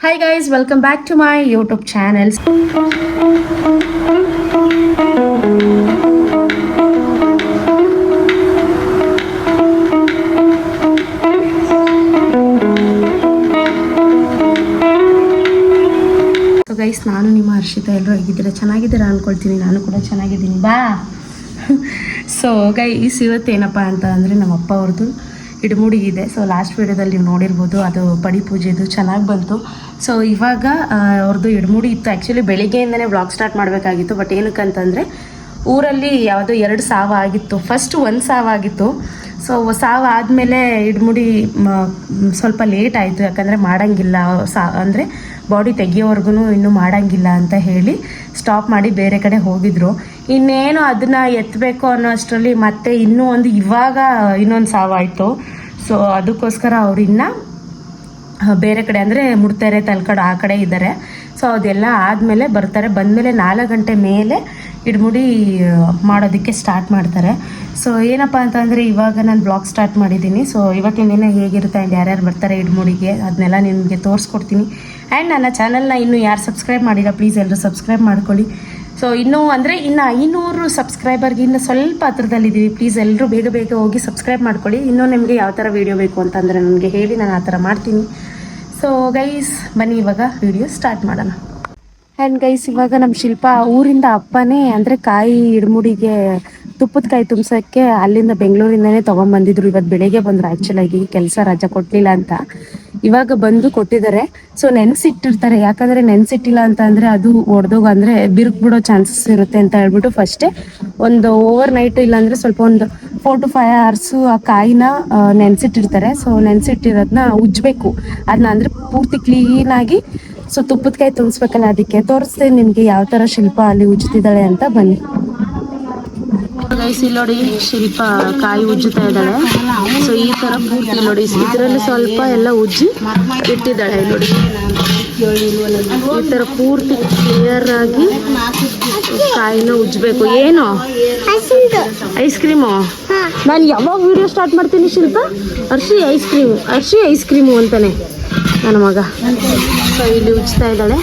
Hi guys, welcome back to my YouTube channel. So guys, ನಾನು ನಿಮ್ಮ ಹರ್ಷಿತಾ ಎಲ್ಲರೂ ಹೇಗಿದ್ದೀರಾ? ಚೆನ್ನಾಗಿದ್ದೀರಾ ಅನ್ಕೊಳ್ತೀನಿ. ನಾನು ಕೂಡ ಚೆನ್ನಾಗಿದ್ದೀನಿ. ಬಾ. ಸೊ ಗೈಸ್, ಇವತ್ತೇನಪ್ಪ ಅಂತ ಅಂದರೆ ನಮ್ಮ ಅಪ್ಪ ಅವ್ರದ್ದು ಇಡಮುಡಿ ಇದೆ. ಸೊ ಲಾಸ್ಟ್ ವೀಡಿಯೋದಲ್ಲಿ ನೀವು ನೋಡಿರ್ಬೋದು, ಅದು ಪಡಿ ಪೂಜೆದು ಚೆನ್ನಾಗಿ ಬಂತು. ಸೊ ಇವಾಗ ಅವ್ರದ್ದು ಇಡಮುಡಿ ಇತ್ತು. ಆ್ಯಕ್ಚುಲಿ ಬೆಳಿಗ್ಗೆಯಿಂದನೇ ವ್ಲಾಗ್ ಸ್ಟಾರ್ಟ್ ಮಾಡಬೇಕಾಗಿತ್ತು. ಬಟ್ ಏನಕ್ಕಂತಂದರೆ ಊರಲ್ಲಿ ಯಾವುದೋ 2 ಸಾವು ಆಗಿತ್ತು. ಫಸ್ಟ್ 1 ಸಾವು ಆಗಿತ್ತು. ಸೊ ಸಾವು ಆದಮೇಲೆ ಇಡಮುಡಿ ಸ್ವಲ್ಪ ಲೇಟ್ ಆಯಿತು. ಯಾಕಂದರೆ ಮಾಡೋಂಗಿಲ್ಲ, ಅಂದರೆ ಬಾಡಿ ತೆಗಿಯೋವರೆಗೂ ಇನ್ನೂ ಮಾಡೋಂಗಿಲ್ಲ ಅಂತ ಹೇಳಿ ಸ್ಟಾಪ್ ಮಾಡಿ ಬೇರೆ ಕಡೆ ಹೋಗಿದ್ರು. ಇನ್ನೇನು ಅದನ್ನು ಎತ್ತಬೇಕು ಅನ್ನೋ ಅಷ್ಟರಲ್ಲಿ ಮತ್ತೆ ಇವಾಗ ಇನ್ನೊಂದು ಸಾವಾಯಿತು. ಸೊ ಅದಕ್ಕೋಸ್ಕರ ಅವ್ರು ಇನ್ನೂ ಬೇರೆ ಕಡೆ ಅಂದರೆ ಮುಡ್ತಾರೆ, ತಲ್ಕಡು ಆ ಕಡೆ ಇದ್ದಾರೆ. ಸೊ ಅದೆಲ್ಲ ಆದಮೇಲೆ ಬರ್ತಾರೆ. ಬಂದಮೇಲೆ 4 ಗಂಟೆ ಮೇಲೆ ಇಡಮುಡಿ ಮಾಡೋದಕ್ಕೆ ಸ್ಟಾರ್ಟ್ ಮಾಡ್ತಾರೆ. ಸೊ ಏನಪ್ಪ ಅಂತಂದರೆ ಇವಾಗ ನಾನು ಬ್ಲಾಗ್ ಸ್ಟಾರ್ಟ್ ಮಾಡಿದ್ದೀನಿ. ಸೊ ಇವತ್ತಿನ ದಿನ ಹೇಗಿರುತ್ತೆ ಆ್ಯಂಡ್ ಯಾರ್ಯಾರು ಬರ್ತಾರೆ ಇಡಮುಡಿಗೆ ಅದನ್ನೆಲ್ಲ ನಿಮಗೆ ತೋರಿಸ್ಕೊಡ್ತೀನಿ. ಆ್ಯಂಡ್ ನನ್ನ ಚಾನಲ್ನ ಇನ್ನೂ ಯಾರು ಸಬ್ಸ್ಕ್ರೈಬ್ ಮಾಡಿಲ್ಲ, ಪ್ಲೀಸ್ ಎಲ್ಲರೂ ಸಬ್ಸ್ಕ್ರೈಬ್ ಮಾಡ್ಕೊಳ್ಳಿ. ಸೊ ಇನ್ನು 500 ಸಬ್ಸ್ಕ್ರೈಬರ್ಗೆ ಇನ್ನು ಸ್ವಲ್ಪ ಹತ್ರದಲ್ಲಿದ್ದೀವಿ. ಪ್ಲೀಸ್ ಎಲ್ಲರೂ ಬೇಗ ಬೇಗ ಹೋಗಿ ಸಬ್ಸ್ಕ್ರೈಬ್ ಮಾಡ್ಕೊಳ್ಳಿ. ಇನ್ನೂ ನಿಮಗೆ ಯಾವ ಥರ ವೀಡಿಯೋ ಬೇಕು ಅಂತಂದರೆ ನನಗೆ ಹೇಳಿ, ನಾನು ಆ ಥರ ಮಾಡ್ತೀನಿ. ಸೊ ಗೈಸ್, ಬನ್ನಿ ಇವಾಗ ವಿಡಿಯೋ ಸ್ಟಾರ್ಟ್ ಮಾಡೋಣ. ಆ್ಯಂಡ್ ಗೈಸ್, ಇವಾಗ ನಮ್ಮ ಶಿಲ್ಪ ಊರಿಂದ ಅಪ್ಪನೇ ಅಂದರೆ ಕಾಯಿ ಇಡಮುಡಿಗೆ ತುಪ್ಪದ ಕಾಯಿ ತುಂಬ್ಸೋಕ್ಕೆ ಅಲ್ಲಿಂದ ಬೆಂಗಳೂರಿಂದನೇ ತೊಗೊಂಬಂದಿದ್ರು. ಇವತ್ತು ಬೆಳಿಗ್ಗೆ ಬಂದರು. ಆ್ಯಕ್ಚುಲಾಗಿ ಕೆಲಸ ರಜೆ ಕೊಡಲಿಲ್ಲ ಅಂತ ಇವಾಗ ಬಂದು ಕೊಟ್ಟಿದ್ದಾರೆ. ಸೊ ನೆನೆಸಿಟ್ಟಿರ್ತಾರೆ. ಯಾಕಂದರೆ ನೆನೆಸಿಟ್ಟಿಲ್ಲ ಅಂತ ಅಂದರೆ ಅದು ಒಡೆದೋಗ ಅಂದರೆ ಬಿರುಕು ಬಿಡೋ ಚಾನ್ಸಸ್ ಇರುತ್ತೆ ಅಂತ ಹೇಳ್ಬಿಟ್ಟು ಫಸ್ಟೇ ಒಂದು ಓವರ್ ನೈಟು ಇಲ್ಲಾಂದರೆ ಸ್ವಲ್ಪ ಒಂದು 4 to 5 hours ಆ ಕಾಯಿನ ನೆನೆಸಿಟ್ಟಿರ್ತಾರೆ. ಸೊ ನೆನೆಸಿಟ್ಟಿರೋದನ್ನ ಉಜ್ಜಬೇಕು. ಅದನ್ನ ಅಂದರೆ ಪೂರ್ತಿ ಕ್ಲೀನಾಗಿ. ಸೊ ತುಪ್ಪದ ಕಾಯಿ ತುಂಬಿಸ್ಬೇಕಲ್ಲ, ಅದಕ್ಕೆ ತೋರಿಸ್ತೀನಿ ನಿಮಗೆ ಯಾವ ಥರ ಶಿಲ್ಪ ಅಲ್ಲಿ ಉಜ್ತಿದ್ದಾಳೆ ಅಂತ. ಬನ್ನಿ ಗೈಸ್, ಇಲ್ಲಿ ನೋಡಿ ಶಿಲ್ಪ ಕಾಯಿ ಉಜ್ಜುತ್ತಾ ಇದ್ದಾಳೆ. ಸೊ ಈ ಥರ ಪೂರ್ತಿ ನೋಡಿ, ಇದರಲ್ಲಿ ಸ್ವಲ್ಪ ಎಲ್ಲ ಉಜ್ಜಿ ಇಟ್ಟಿದ್ದಾಳೆ ನೋಡಿ. ಈ ಥರ ಪೂರ್ತಿ ಕ್ಲಿಯರ್ ಆಗಿ ಕಾಯಿನ ಉಜ್ಜಬೇಕು. ಏನು ಐಸ್ ಕ್ರೀಮು? ನಾನು ಯಾವಾಗ ವಿಡಿಯೋ ಸ್ಟಾರ್ಟ್ ಮಾಡ್ತೀನಿ ಶಿಲ್ಪ? ಹರ್ಷಿ ಐಸ್ ಕ್ರೀಮು ಅಂತಾನೆ ನನ್ನ ಮಗ. ಸೊ ಇಲ್ಲಿ ಉಜ್ತಾ ಇದ್ದಾಳೆ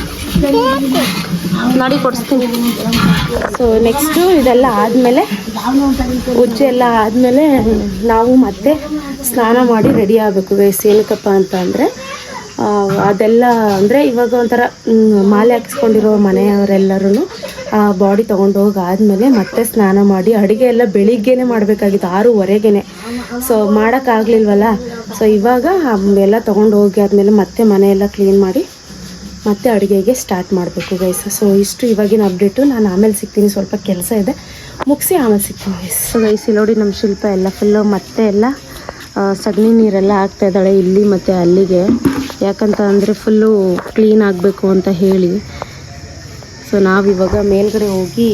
ನೋಡಿ, ಕೊಡಿಸ್ತೀನಿ. ಸೊ ನೆಕ್ಸ್ಟು ಇದೆಲ್ಲ ಆದಮೇಲೆ, ಉಜ್ಜೆ ಎಲ್ಲ ಆದಮೇಲೆ ನಾವು ಮತ್ತೆ ಸ್ನಾನ ಮಾಡಿ ರೆಡಿ ಆಗಬೇಕು ಗೈಸ್. ಏನಕ್ಕಪ್ಪ ಅಂತ ಅಂದರೆ ಅದೆಲ್ಲ ಅಂದರೆ ಇವಾಗ ಒಂಥರ ಮಾಲೆ ಹಾಕ್ಸ್ಕೊಂಡಿರೋ ಮನೆಯವರೆಲ್ಲರೂ ಬಾಡಿ ತೊಗೊಂಡು ಹೋಗಾದ್ಮೇಲೆ ಮತ್ತೆ ಸ್ನಾನ ಮಾಡಿ ಅಡುಗೆ ಎಲ್ಲ ಬೆಳಿಗ್ಗೆನೇ ಮಾಡಬೇಕಾಗಿತ್ತು, 6:30ಗೆ. ಸೊ ಮಾಡೋಕ್ಕಾಗಲಿಲ್ವಲ್ಲ. ಸೊ ಇವಾಗ ಎಲ್ಲ ತೊಗೊಂಡು ಹೋಗಿ ಆದಮೇಲೆ ಮತ್ತೆ ಮನೆಯೆಲ್ಲ ಕ್ಲೀನ್ ಮಾಡಿ ಮತ್ತೆ ಅಡುಗೆಗೆ ಸ್ಟಾರ್ಟ್ ಮಾಡಬೇಕು ಗೈಸ್. ಸೊ ಇಷ್ಟು ಇವಾಗಿನ ಅಪ್ಡೇಟು. ನಾನು ಆಮೇಲೆ ಸಿಗ್ತೀನಿ, ಸ್ವಲ್ಪ ಕೆಲಸ ಇದೆ, ಮುಗಿಸಿ ಆಮೇಲೆ ಸಿಗ್ತೀನಿ ಗೈಸ್. ಸೊ ಗೈಸ್, ನೋಡಿ ನಮ್ಮ ಶಿಲ್ಪ ಎಲ್ಲ ಫುಲ್ಲು ಮತ್ತೆ ಎಲ್ಲ ಸಗಣಿ ನೀರೆಲ್ಲ ಹಾಕ್ತಾ ಇದ್ದಾಳೆ ಇಲ್ಲಿ ಮತ್ತು ಅಲ್ಲಿಗೆ. ಯಾಕಂತ ಅಂದರೆ ಫುಲ್ಲು ಕ್ಲೀನ್ ಆಗಬೇಕು ಅಂತ ಹೇಳಿ. ಸೊ ನಾವಿವಾಗ ಮೇಲ್ಗಡೆ ಹೋಗಿ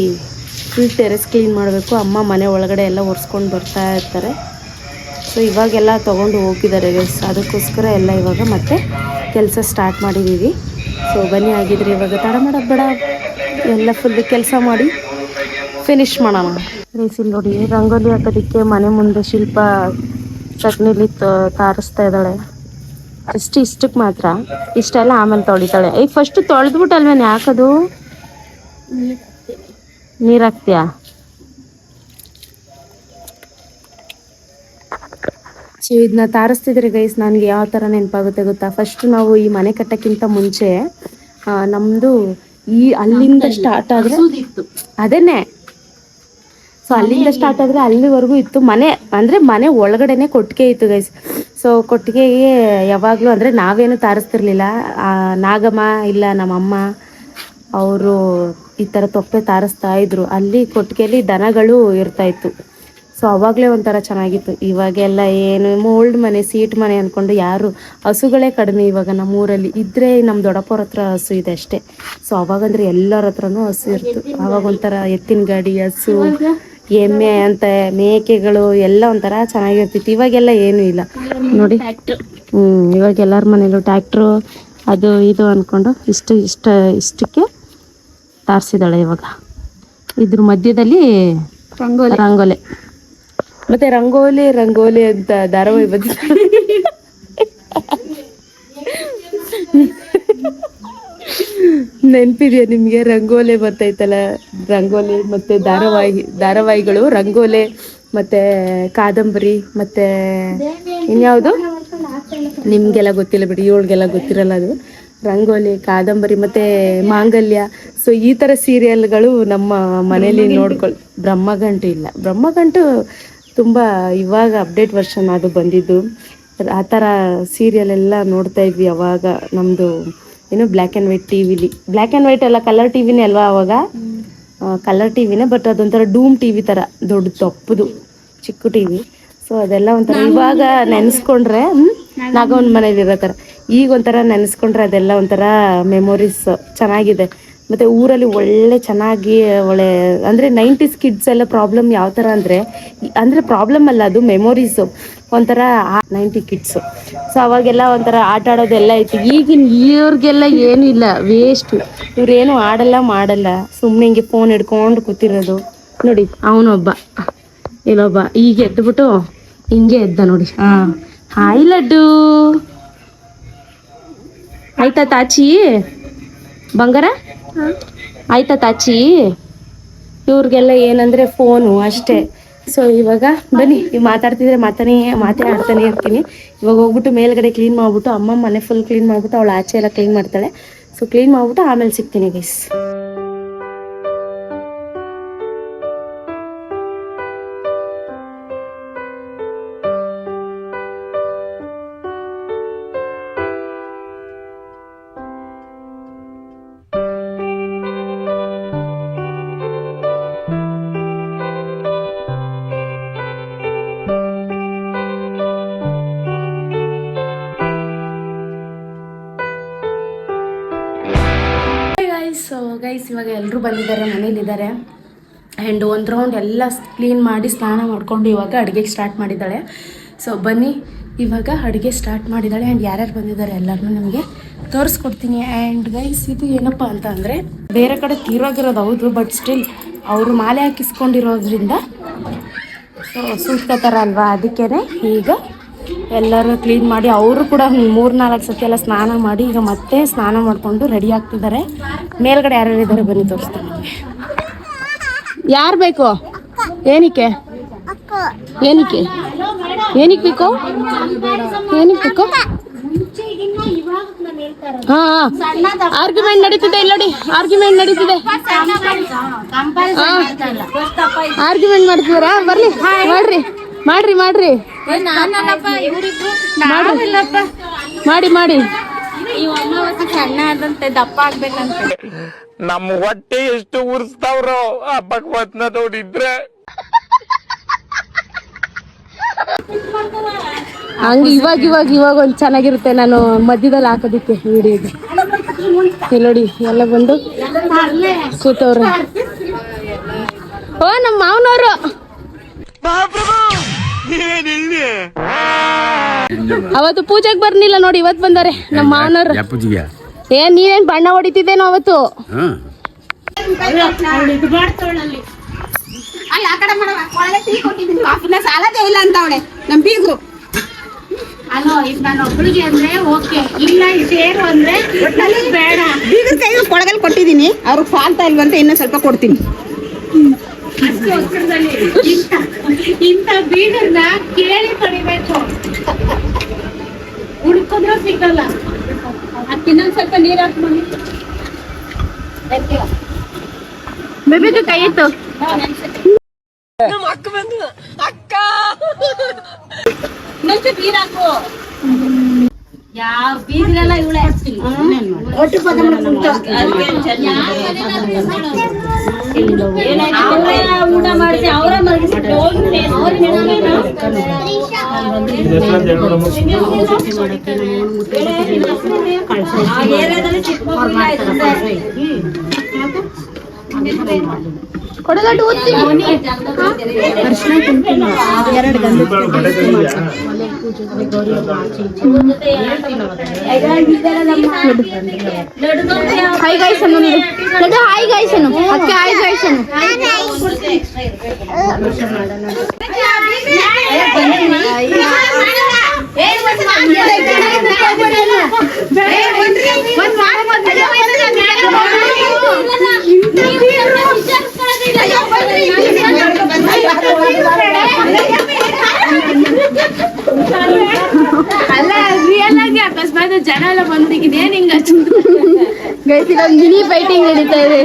ಫುಲ್ ಟೆರೆಸ್ ಕ್ಲೀನ್ ಮಾಡಬೇಕು. ಅಮ್ಮ ಮನೆ ಒಳಗಡೆ ಎಲ್ಲ ಒರೆಸ್ಕೊಂಡು ಬರ್ತಾ ಇರ್ತಾರೆ. ಸೊ ಇವಾಗೆಲ್ಲ ತೊಗೊಂಡು ಹೋಗಿದ್ದಾರೆ ಗೈಸ್. ಅದಕ್ಕೋಸ್ಕರ ಎಲ್ಲ ಇವಾಗ ಮತ್ತೆ ಕೆಲಸ ಸ್ಟಾರ್ಟ್ ಮಾಡಿದ್ದೀವಿ. ಸೊ ಬನ್ನಿ, ಆಗಿದ್ರೆ ಇವಾಗ ತಡ ಮಾಡೋದು ಬೇಡ, ಎಲ್ಲ ಫುಲ್ ಕೆಲಸ ಮಾಡಿ ಫಿನಿಶ್ ಮಾಡೋಣ. ರೇಸಿಲ್ ನೋಡಿ, ರಂಗೋಲಿ ಹಾಕೋದಕ್ಕೆ ಮನೆ ಮುಂದೆ ಶಿಲ್ಪ ಚಟ್ನಿಲಿ ತಾರಿಸ್ತಾ ಇದ್ದಾಳೆ. ಇಷ್ಟಕ್ಕೆ ಮಾತ್ರ, ಇಷ್ಟೆಲ್ಲ ಆಮೇಲೆ ತೊಳಿತಾಳೆ. ಈಗ ಫಸ್ಟು ತೊಳೆದ್ಬಿಟ್ಟಲ್ವೇನು ಹಾಕೋದು? ನೀರು ಹಾಕ್ತೀಯಾ? ಸೊ ಇದನ್ನ ತಾರಿಸ್ತಿದ್ರೆ ಗೈಸ್, ನನಗೆ ಯಾವ ಥರ ನೆನಪಾಗುತ್ತೆ ಗೊತ್ತಾ? ಫಸ್ಟ್ ನಾವು ಈ ಮನೆ ಕಟ್ಟೋಕ್ಕಿಂತ ಮುಂಚೆ ನಮ್ಮದು ಅಲ್ಲಿಂದ ಸ್ಟಾರ್ಟ್ ಆದರೆ ಅದನ್ನೇ. ಸೊ ಅಲ್ಲಿಂದ ಸ್ಟಾರ್ಟ್ ಆದರೆ ಅಲ್ಲಿವರೆಗೂ ಇತ್ತು ಮನೆ. ಅಂದರೆ ಮನೆ ಒಳಗಡೆನೆ ಕೊಟ್ಟಿಗೆ ಇತ್ತು ಗೈಸ್. ಸೊ ಕೊಟ್ಟಿಗೆಗೆ ಯಾವಾಗಲೂ ಅಂದರೆ ನಾವೇನು ತಾರಿಸ್ತಿರ್ಲಿಲ್ಲ. ನಾಗಮ್ಮ ಇಲ್ಲ ನಮ್ಮಮ್ಮ ಅವರು ಈ ಥರ ತೊಪ್ಪೆ ತಾರಿಸ್ತಾ ಇದ್ರು. ಅಲ್ಲಿ ಕೊಟ್ಟಿಗೆಯಲ್ಲಿ ದನಗಳು ಇರ್ತಾಯಿತ್ತು. ಸೊ ಅವಾಗಲೇ ಒಂಥರ ಚೆನ್ನಾಗಿತ್ತು. ಇವಾಗೆಲ್ಲ ಏನು ಓಲ್ಡ್ ಮನೆ, ಸೀಟ್ ಮನೆ ಅಂದ್ಕೊಂಡು ಯಾರು, ಹಸುಗಳೇ ಕಡಿಮೆ ಇವಾಗ ನಮ್ಮೂರಲ್ಲಿ. ಇದ್ದರೆ ನಮ್ಮ ದೊಡ್ಡಪ್ಪವ್ರ ಹತ್ರ ಹಸು ಇದೆ ಅಷ್ಟೇ. ಸೊ ಅವಾಗಂದ್ರೆ ಎಲ್ಲರ ಹತ್ರನೂ ಹಸು ಇರ್ತು. ಅವಾಗ ಒಂಥರ ಎತ್ತಿನ ಗಾಡಿ, ಹಸು, ಎಮ್ಮೆ ಅಂತ ಮೇಕೆಗಳು ಎಲ್ಲ ಒಂಥರ ಚೆನ್ನಾಗಿರ್ತಿತ್ತು. ಇವಾಗೆಲ್ಲ ಏನೂ ಇಲ್ಲ ನೋಡಿ. ಇವಾಗ ಎಲ್ಲರ ಮನೇಲೂ ಟ್ಯಾಕ್ಟ್ರು ಅದು ಇದು ಅಂದ್ಕೊಂಡು ಇಷ್ಟಕ್ಕೆ ತಾರಿಸಿದಾಳೆ. ಇವಾಗ ಇದ್ರ ಮಧ್ಯದಲ್ಲಿ ರಂಗೋಲೆ ಮತ್ತೆ ರಂಗೋಲಿ ಅಂತ ಧಾರಾವಾಹಿ ಬಂದಿದೆ. ನೆನಪಿದೆಯಾ ನಿಮಗೆ ರಂಗೋಲೆ ಬರ್ತೈತಲ್ಲ, ರಂಗೋಲೆ ಮತ್ತು ಧಾರಾವಾಹಿಗಳು, ರಂಗೋಲೆ ಮತ್ತು ಕಾದಂಬರಿ ಮತ್ತು ಇನ್ಯಾವುದು ನಿಮಗೆಲ್ಲ ಗೊತ್ತಿಲ್ಲ ಬಿಡಿ, ಇವಳಿಗೆಲ್ಲ ಗೊತ್ತಿರಲ್ಲ ಅದು. ರಂಗೋಲಿ, ಕಾದಂಬರಿ ಮತ್ತು ಮಾಂಗಲ್ಯ. ಸೊ ಈ ಥರ ಸೀರಿಯಲ್ಗಳು ನಮ್ಮ ಮನೇಲಿ ಬ್ರಹ್ಮಗಂಟು ಇಲ್ಲ, ಬ್ರಹ್ಮಗಂಟು ತುಂಬ ಇವಾಗ ಅಪ್ಡೇಟ್ ವರ್ಷನ್ ಅದು ಬಂದಿದ್ದು. ಆ ಥರ ಸೀರಿಯಲ್ ಎಲ್ಲ ನೋಡ್ತಾ ಇದ್ವಿ ಅವಾಗ. ನಮ್ಮದು ಏನು ಬ್ಲ್ಯಾಕ್ ಆ್ಯಂಡ್ ವೈಟ್ ಟಿ ವಿಲಿ, ಬ್ಲ್ಯಾಕ್ ಆ್ಯಂಡ್ ವೈಟ್ ಅಲ್ಲ, ಕಲರ್ ಟಿ ವಿನೇ ಅಲ್ವಾ ಅವಾಗ, ಕಲರ್ ಟಿ ವಿನೇ, ಬಟ್ ಅದೊಂಥರ ಡೂಮ್ ಟಿ ವಿ ಥರ ದೊಡ್ಡ ತಪ್ಪದು ಚಿಕ್ಕ ಟಿ ವಿ. ಸೊ ಅದೆಲ್ಲ ಒಂಥರ ಇವಾಗ ನೆನೆಸ್ಕೊಂಡ್ರೆ ನಾಗೊಂದು ಮನೇಲಿ ಇರೋ ಥರ, ಈಗ ಒಂಥರ ನೆನೆಸ್ಕೊಂಡ್ರೆ ಅದೆಲ್ಲ ಒಂಥರ ಮೆಮೊರೀಸ್ ಚೆನ್ನಾಗಿದೆ. ಮತ್ತು ಊರಲ್ಲಿ ಒಳ್ಳೆ ಚೆನ್ನಾಗಿ ಅಂದರೆ 90s ಕಿಡ್ಸ್ ಎಲ್ಲ ಪ್ರಾಬ್ಲಮ್ ಯಾವ ಥರ ಅಂದರೆ ಪ್ರಾಬ್ಲಮ್ ಅಲ್ಲ, ಅದು ಮೆಮೊರೀಸು ಒಂಥರ 90 ಕಿಡ್ಸು. ಸೊ ಅವಾಗೆಲ್ಲ ಒಂಥರ ಆಟ ಆಡೋದೆಲ್ಲ ಇತ್ತು. ಈಗಿನ ಇವ್ರಿಗೆಲ್ಲ ಏನೂ ಇಲ್ಲ, ವೇಸ್ಟು. ಇವ್ರೇನು ಆಡಲ್ಲ ಮಾಡಲ್ಲ, ಸುಮ್ಮನೆ ಹಿಂಗೆ ಫೋನ್ ಹಿಡ್ಕೊಂಡು ಕೂತಿರೋದು. ನೋಡಿ ಅವನೊಬ್ಬ ಇಲ್ಲೊಬ್ಬ ಈಗ ಎದ್ದುಬಿಟ್ಟು ಹಿಂಗೆ ಎದ್ದ ನೋಡಿ. ಹಾಯ್ ಲಡ್ಡು, ಆಯ್ತಾ ತಾಚಿ ಬಂಗಾರ, ಆಯ್ತಾ ತಾಚಿ. ಇವ್ರಿಗೆಲ್ಲ ಏನಂದರೆ ಫೋನು ಅಷ್ಟೇ. ಸೊ ಇವಾಗ ಬನ್ನಿ, ಮಾತೇ ಆಡ್ತಾನೆ ಇರ್ತೀನಿ. ಇವಾಗ ಹೋಗ್ಬಿಟ್ಟು ಮೇಲ್ಗಡೆ ಕ್ಲೀನ್ ಮಾಡ್ಬಿಟ್ಟು, ಅಮ್ಮ ಮನೆ ಫುಲ್ ಕ್ಲೀನ್ ಮಾಡ್ಬಿಟ್ಟು ಅವಳು ಆಚೆ ಎಲ್ಲ ಕ್ಲೀನ್ ಮಾಡ್ತಾಳೆ. ಸೊ ಕ್ಲೀನ್ ಮಾಡ್ಬಿಟ್ಟು ಆಮೇಲೆ ಸಿಗ್ತೀನಿ ಗೈಸ್. ಸೊ ಗೈಸ್ ಇವಾಗ ಎಲ್ಲರೂ ಬಂದಿದ್ದಾರೆ, ಮನೇಲಿದ್ದಾರೆ. ಆ್ಯಂಡ್ ಒಂದು ರೌಂಡ್ ಎಲ್ಲ ಕ್ಲೀನ್ ಮಾಡಿ ಸ್ನಾನ ಮಾಡಿಕೊಂಡು ಇವಾಗ ಅಡುಗೆಗೆ ಸ್ಟಾರ್ಟ್ ಮಾಡಿದ್ದಾಳೆ. ಸೊ ಬನ್ನಿ, ಇವಾಗ ಅಡುಗೆ ಸ್ಟಾರ್ಟ್ ಮಾಡಿದ್ದಾಳೆ. ಆ್ಯಂಡ್ ಯಾರ್ಯಾರು ಬಂದಿದ್ದಾರೆ ಎಲ್ಲರನ್ನೂ ನಿಮಗೆ ತೋರಿಸ್ಕೊಡ್ತೀನಿ. ಆ್ಯಂಡ್ ಗೈಸ್ ಇದು ಏನಪ್ಪ ಅಂತ ಅಂದರೆ, ಬೇರೆ ಕಡೆ ತೀರೋಗಿರೋದು ಹೌದು, ಬಟ್ ಸ್ಟಿಲ್ ಅವರು ಮಾಲೆ ಹಾಕಿಸ್ಕೊಂಡಿರೋದ್ರಿಂದ ಸೊ ಸೂತ್ಕೋತಾರ ಅಲ್ವಾ, ಅದಕ್ಕೇ ಈಗ ಎಲ್ಲರೂ ಕ್ಲೀನ್ ಮಾಡಿ, ಅವರು ಕೂಡ 3-4 ಸತಿ ಎಲ್ಲ ಸ್ನಾನ ಮಾಡಿ ಈಗ ಮತ್ತೆ ಸ್ನಾನ ಮಾಡಿಕೊಂಡು ರೆಡಿ ಆಗ್ತಿದ್ದಾರೆ. ಮೇಲ್ಗಡೆ ಯಾರ್ಯಾರು ಇದ್ದಾರೆ ಬನ್ನಿ ತೋರಿಸ್ತೀನಿ. ಯಾರು ಬೇಕು? ಏನಕ್ಕೆ ಬೇಕು? ಆರ್ಗ್ಯುಮೆಂಟ್ ನಡೀತಿದೆ ಇಲ್ಲಿ ನೋಡಿ, ಆರ್ಗ್ಯುಮೆಂಟ್ ಮಾಡ್ತಿದಾರಾ? ಬರ್ಲಿ, ಮಾಡ್ರಿ ಮಾಡಿ. ಸಣ್ಣ ಆದಂತೆ ದಪ್ಪ ಆಗ್ಬೇಕಂತ ನಮ್ಮ ಹೊಟ್ಟೆ ಎಷ್ಟು ಉರ್ಸ್ತಾವ್ರೋ ಆ ಭಗವತ್ನ ನೋಡಿದ್ರೆ. ಹಂಗೆ ಇವಾಗ ಒಂದು ಚೆನ್ನಾಗಿರುತ್ತೆ. ನಾನು ಮಧ್ಯದಲ್ಲಿ ಹಾಕೋದಿಕ್ಕೆ ವಿಡಿಯೋಗೆ ನೋಡಿ ಎಲ್ಲ ಬಂದು ಕೂತವ್ರೆ. ಓ ನಮ್ಮ ಮಾವನವರು ಅವತ್ತು ಪೂಜೆಗೆ ಬರ್ನಿಲ್ಲ ನೋಡಿ, ಇವತ್ತು ಬಂದಾರೆ ನಮ್ಮ ಮಾವನವ್ರು. ನೀನೇನ್ ಬಣ್ಣ ಹೊಡಿತಿದ್ದೇನೋ ಅವತ್ತು? ಸಾಲದೇ ಇಲ್ಲ ಅಂತ ಅವಳೆ ನಮ್ ಬೀಗ್ರು. ಅಲೋ, ಇದು ನಾನು ಒಬ್ಬಳಿಗೆ ಅಂದ್ರೆ ಓಕೆ, ಇಲ್ಲ ಸೇರು ಅಂದ್ರೆ ಬೇಡ. ಬೀಗ್ರ ಕೈ ಕೊಳಗಲ್ ಕೊಟ್ಟಿದ್ದೀನಿ, ಅವ್ರಿಗೆ ಸಾಲ್ತಾ ಇಲ್ವಂತ ಇನ್ನೂ ಸ್ವಲ್ಪ ಕೊಡ್ತೀನಿ. ಇಂಥ ಬೀಗರ್ನ ಕೇಳಿ ಪಡಿಬೇಕು, ಹುಡ್ಕೋದ್ರೂ ಸಿಗಲ್ಲ. ಅದಕ್ಕೆ ಇನ್ನೊಂದ್ ಸ್ವಲ್ಪ ನೀರ್ ಹಾಕ್ಬೋದು. ಬೇಬಿಗೆ ಕೈ ಇತ್ತು. ನೀರ್ ಹಾಕು. ಯಾವ ಬೀಗ್ರೆಲ್ಲ ಇವಳೆ ಒಟ್ಟು ಊಟ ಮಾಡಿಸಿ ಅವರ ಕೊಡಗಟ್ಟು ಓದ್ತೀನಿ. ಎರಡು ಗಂಡು ಹಾಯ್ ಗೈಸ್ ಅನ್ನು ನೀಡು. ಹಾಯ್ ಗೈಸ್ ಅನ್ನು ಅಕ್ಕೆ, ಹಾಯ್ ಗೈಸ್ ಅನ್ನು. ಗೈಸ್ ಇಲ್ಲೊಂದು ಮಿನಿ ಫೈಟಿಂಗ್ ನಡೀತಾ ಇದೆ.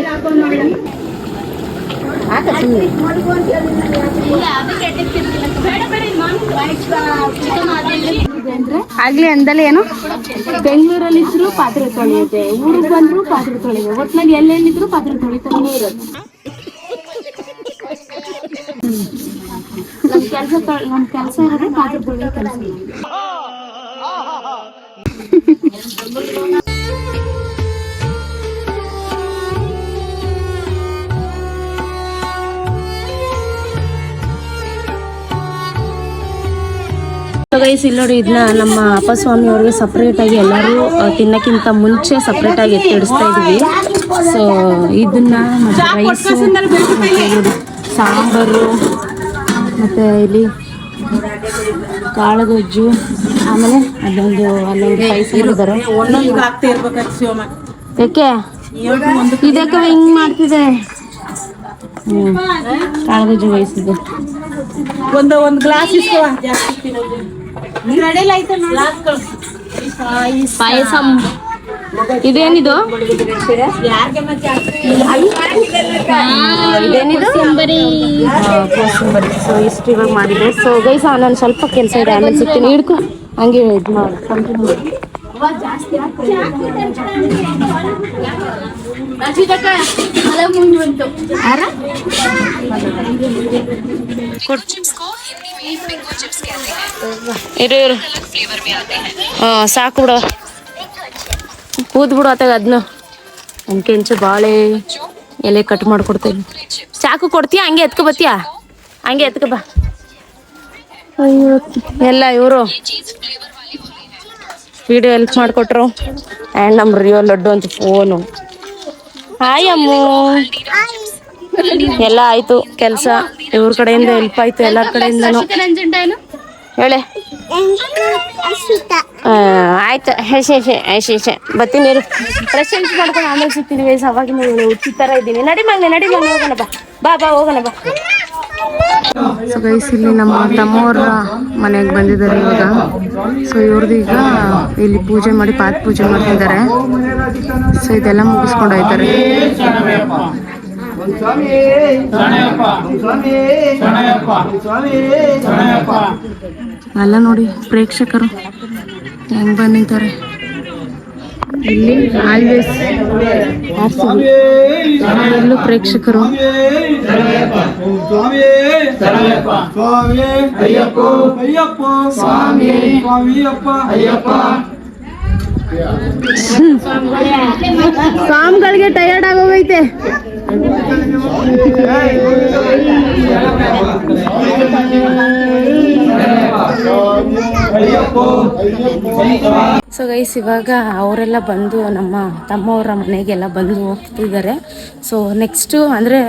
ಆಗ್ಲಿ ಅಂದಲೇ ಏನು ಬೆಂಗಳೂರಲ್ಲಿ ಇದ್ರು ಪಾತ್ರೆ ತೊಳೆಯುತ್ತೆ, ಊರಿಗೆ ಬಂದ್ರು ಪಾತ್ರೆ ತೊಳೆಯುತ್ತೆ, ಒಟ್ನಾಗ ಎಲ್ಲೆಲ್ಲಿದ್ರು ಪಾತ್ರೆ ತೊಳಿತಾನೆ ಇರೋದು. ನಮ್ ಕೆಲಸ ಇರೋದೇ ಪಾತ್ರೆ ತೊಳೆಯೋ ಕೆಲಸ. ಗೈಸ್ ಇಲ್ಲಿ ನೋಡಿ, ಇದನ್ನ ನಮ್ಮ ಅಪ್ಪಸ್ವಾಮಿ ಅವ್ರಿಗೆ ಸಪ್ರೇಟ್ ಆಗಿ ಎಲ್ಲರೂ ತಿನ್ನಕ್ಕಿಂತ ಮುಂಚೆ ಸಪ್ರೇಟ್ ಆಗಿ ಎತ್ತಿಡಿಸ್ತಾ ಇದೀವಿ. ಸೊ ಇದನ್ನ ಮತ್ತೆ ರೈಸು, ಸಾಂಬಾರು, ಮತ್ತೆ ಇಲ್ಲಿ ಕಾಳುಗೊಜ್ಜು, ಆಮೇಲೆ ಅಲ್ಲೊಂದು ರೈಸ್ ಇದ್ದಾರೆ. ಯಾಕೆ ಇದಕ್ಕೆ ಹಿಂಗ್ ಮಾಡ್ತಿದೆ? ಕಾಳುಗೊಜ್ಜು ರೈಸ್ ಇದೆ. ಒಂದು ಗ್ಲಾಸ್ ಪಾಯಸಂ. ಇದೇನಿದು? ಇದೇನಿದು? ಸೊ ಇಷ್ಟು ಇವಾಗ ಮಾಡಿದೆ. ಸೊ ಗೈಸ್ ನಾನು ಸ್ವಲ್ಪ ಕೆಲಸ ಇದೆ, ಆಮೇಲೆ ಸಿಗ್ತೀನಿ. ಹಿಡ್ಕೊ ಹಂಗೆ ಇದು ಮಾಡಿ ಕಂಟಿನ್ಯೂ ಮಾಡಿ. ಇರು ಸಾಕು ಬಿಡು, ಕೂದ್ ಬಿಡು ಅತ್ತಾಗ ಅದನ್ನ. ನನ್ ಕೆಂಚು ಬಾಳೆ ಎಲೆ ಕಟ್ ಮಾಡ್ಕೊಡ್ತೇನೆ. ಚಾಕು ಕೊಡ್ತೀಯಾ? ಹಂಗೆ ಎತ್ಕೊ ಬತ್ತೀಯಾ? ಹಂಗೆ ಎತ್ಕೊ ಬಾ. ಅಯ್ಯೋ ಎಲ್ಲ ಇವರು ವಿಡಿಯೋ ಹೆಲ್ಪ್ ಮಾಡಿಕೊಟ್ರು. ಆ್ಯಂಡ್ ನಮ್ಮ ರಿಯೋ ಲಡ್ಡು ಅಂತ ಫೋನು. ಹಾಯ್ ಅಮ್ಮು. ಎಲ್ಲ ಆಯ್ತು ಕೆಲಸ, ಇವ್ರ ಕಡೆಯಿಂದ ಹೆಲ್ಪ್ ಆಯ್ತು, ಎಲ್ಲರ ಕಡೆಯಿಂದನು. ಹೇಳೆ ಆಯ್ತು. ಹೇ ಬರ್ತೀನಿ ಇರು, ಫ್ರೆಶ್ ಮಾಡ್ಕೊಂಡು ಆಮೇಲೆ ಸಿಗ್ತೀನಿ. ವಯಸ್ಸು ಅವಾಗಿನ ಹುಟ್ಟಿ ಥರ ಇದ್ದೀನಿ. ನಡಿ ಮಗನೆ ಹೋಗೋಣ ಬಾ ಹೋಗೋಣ ಬಾ. ಸೊ ಗೈಸ್ ಇಲ್ಲಿ ನಮ್ಮ ತಮ್ಮವ್ರ ಮನೆಗೆ ಬಂದಿದ್ದಾರೆ ಇವಾಗ. ಸೊ ಇವ್ರದ್ದು ಈಗ ಇಲ್ಲಿ ಪೂಜೆ ಮಾಡಿ ಪಾದ ಪೂಜೆ ಮಾಡ್ತಿದ್ದಾರೆ. ಸೊ ಇದೆಲ್ಲ ಮುಗಿಸ್ಕೊಂಡು ಹೋಯ್ತಾರೆ. ಅಲ್ಲ ನೋಡಿ ಪ್ರೇಕ್ಷಕರು ಹೆಂಗ್ ಬಂದಿದ್ದಾರೆ ಇಲ್ಲಿ. ಆಲ್ವೇಸ್ ಎಲ್ಲೂ ಪ್ರೇಕ್ಷಕರು. ಸ್ವಾಮಿಗಳಿಗೆ ಟಯರ್ಡ್ ಆಗೋಗೈತೆ. ಸೊ ಗೈಸ್ ಇವಾಗ ಅವರೆಲ್ಲ ಬಂದು ನಮ್ಮ ತಮ್ಮವರ ಮನೆಗೆಲ್ಲ ಬಂದು ಹೋಗ್ತಿದ್ದಾರೆ. ಸೊ ನೆಕ್ಸ್ಟು ಅಂದರೆ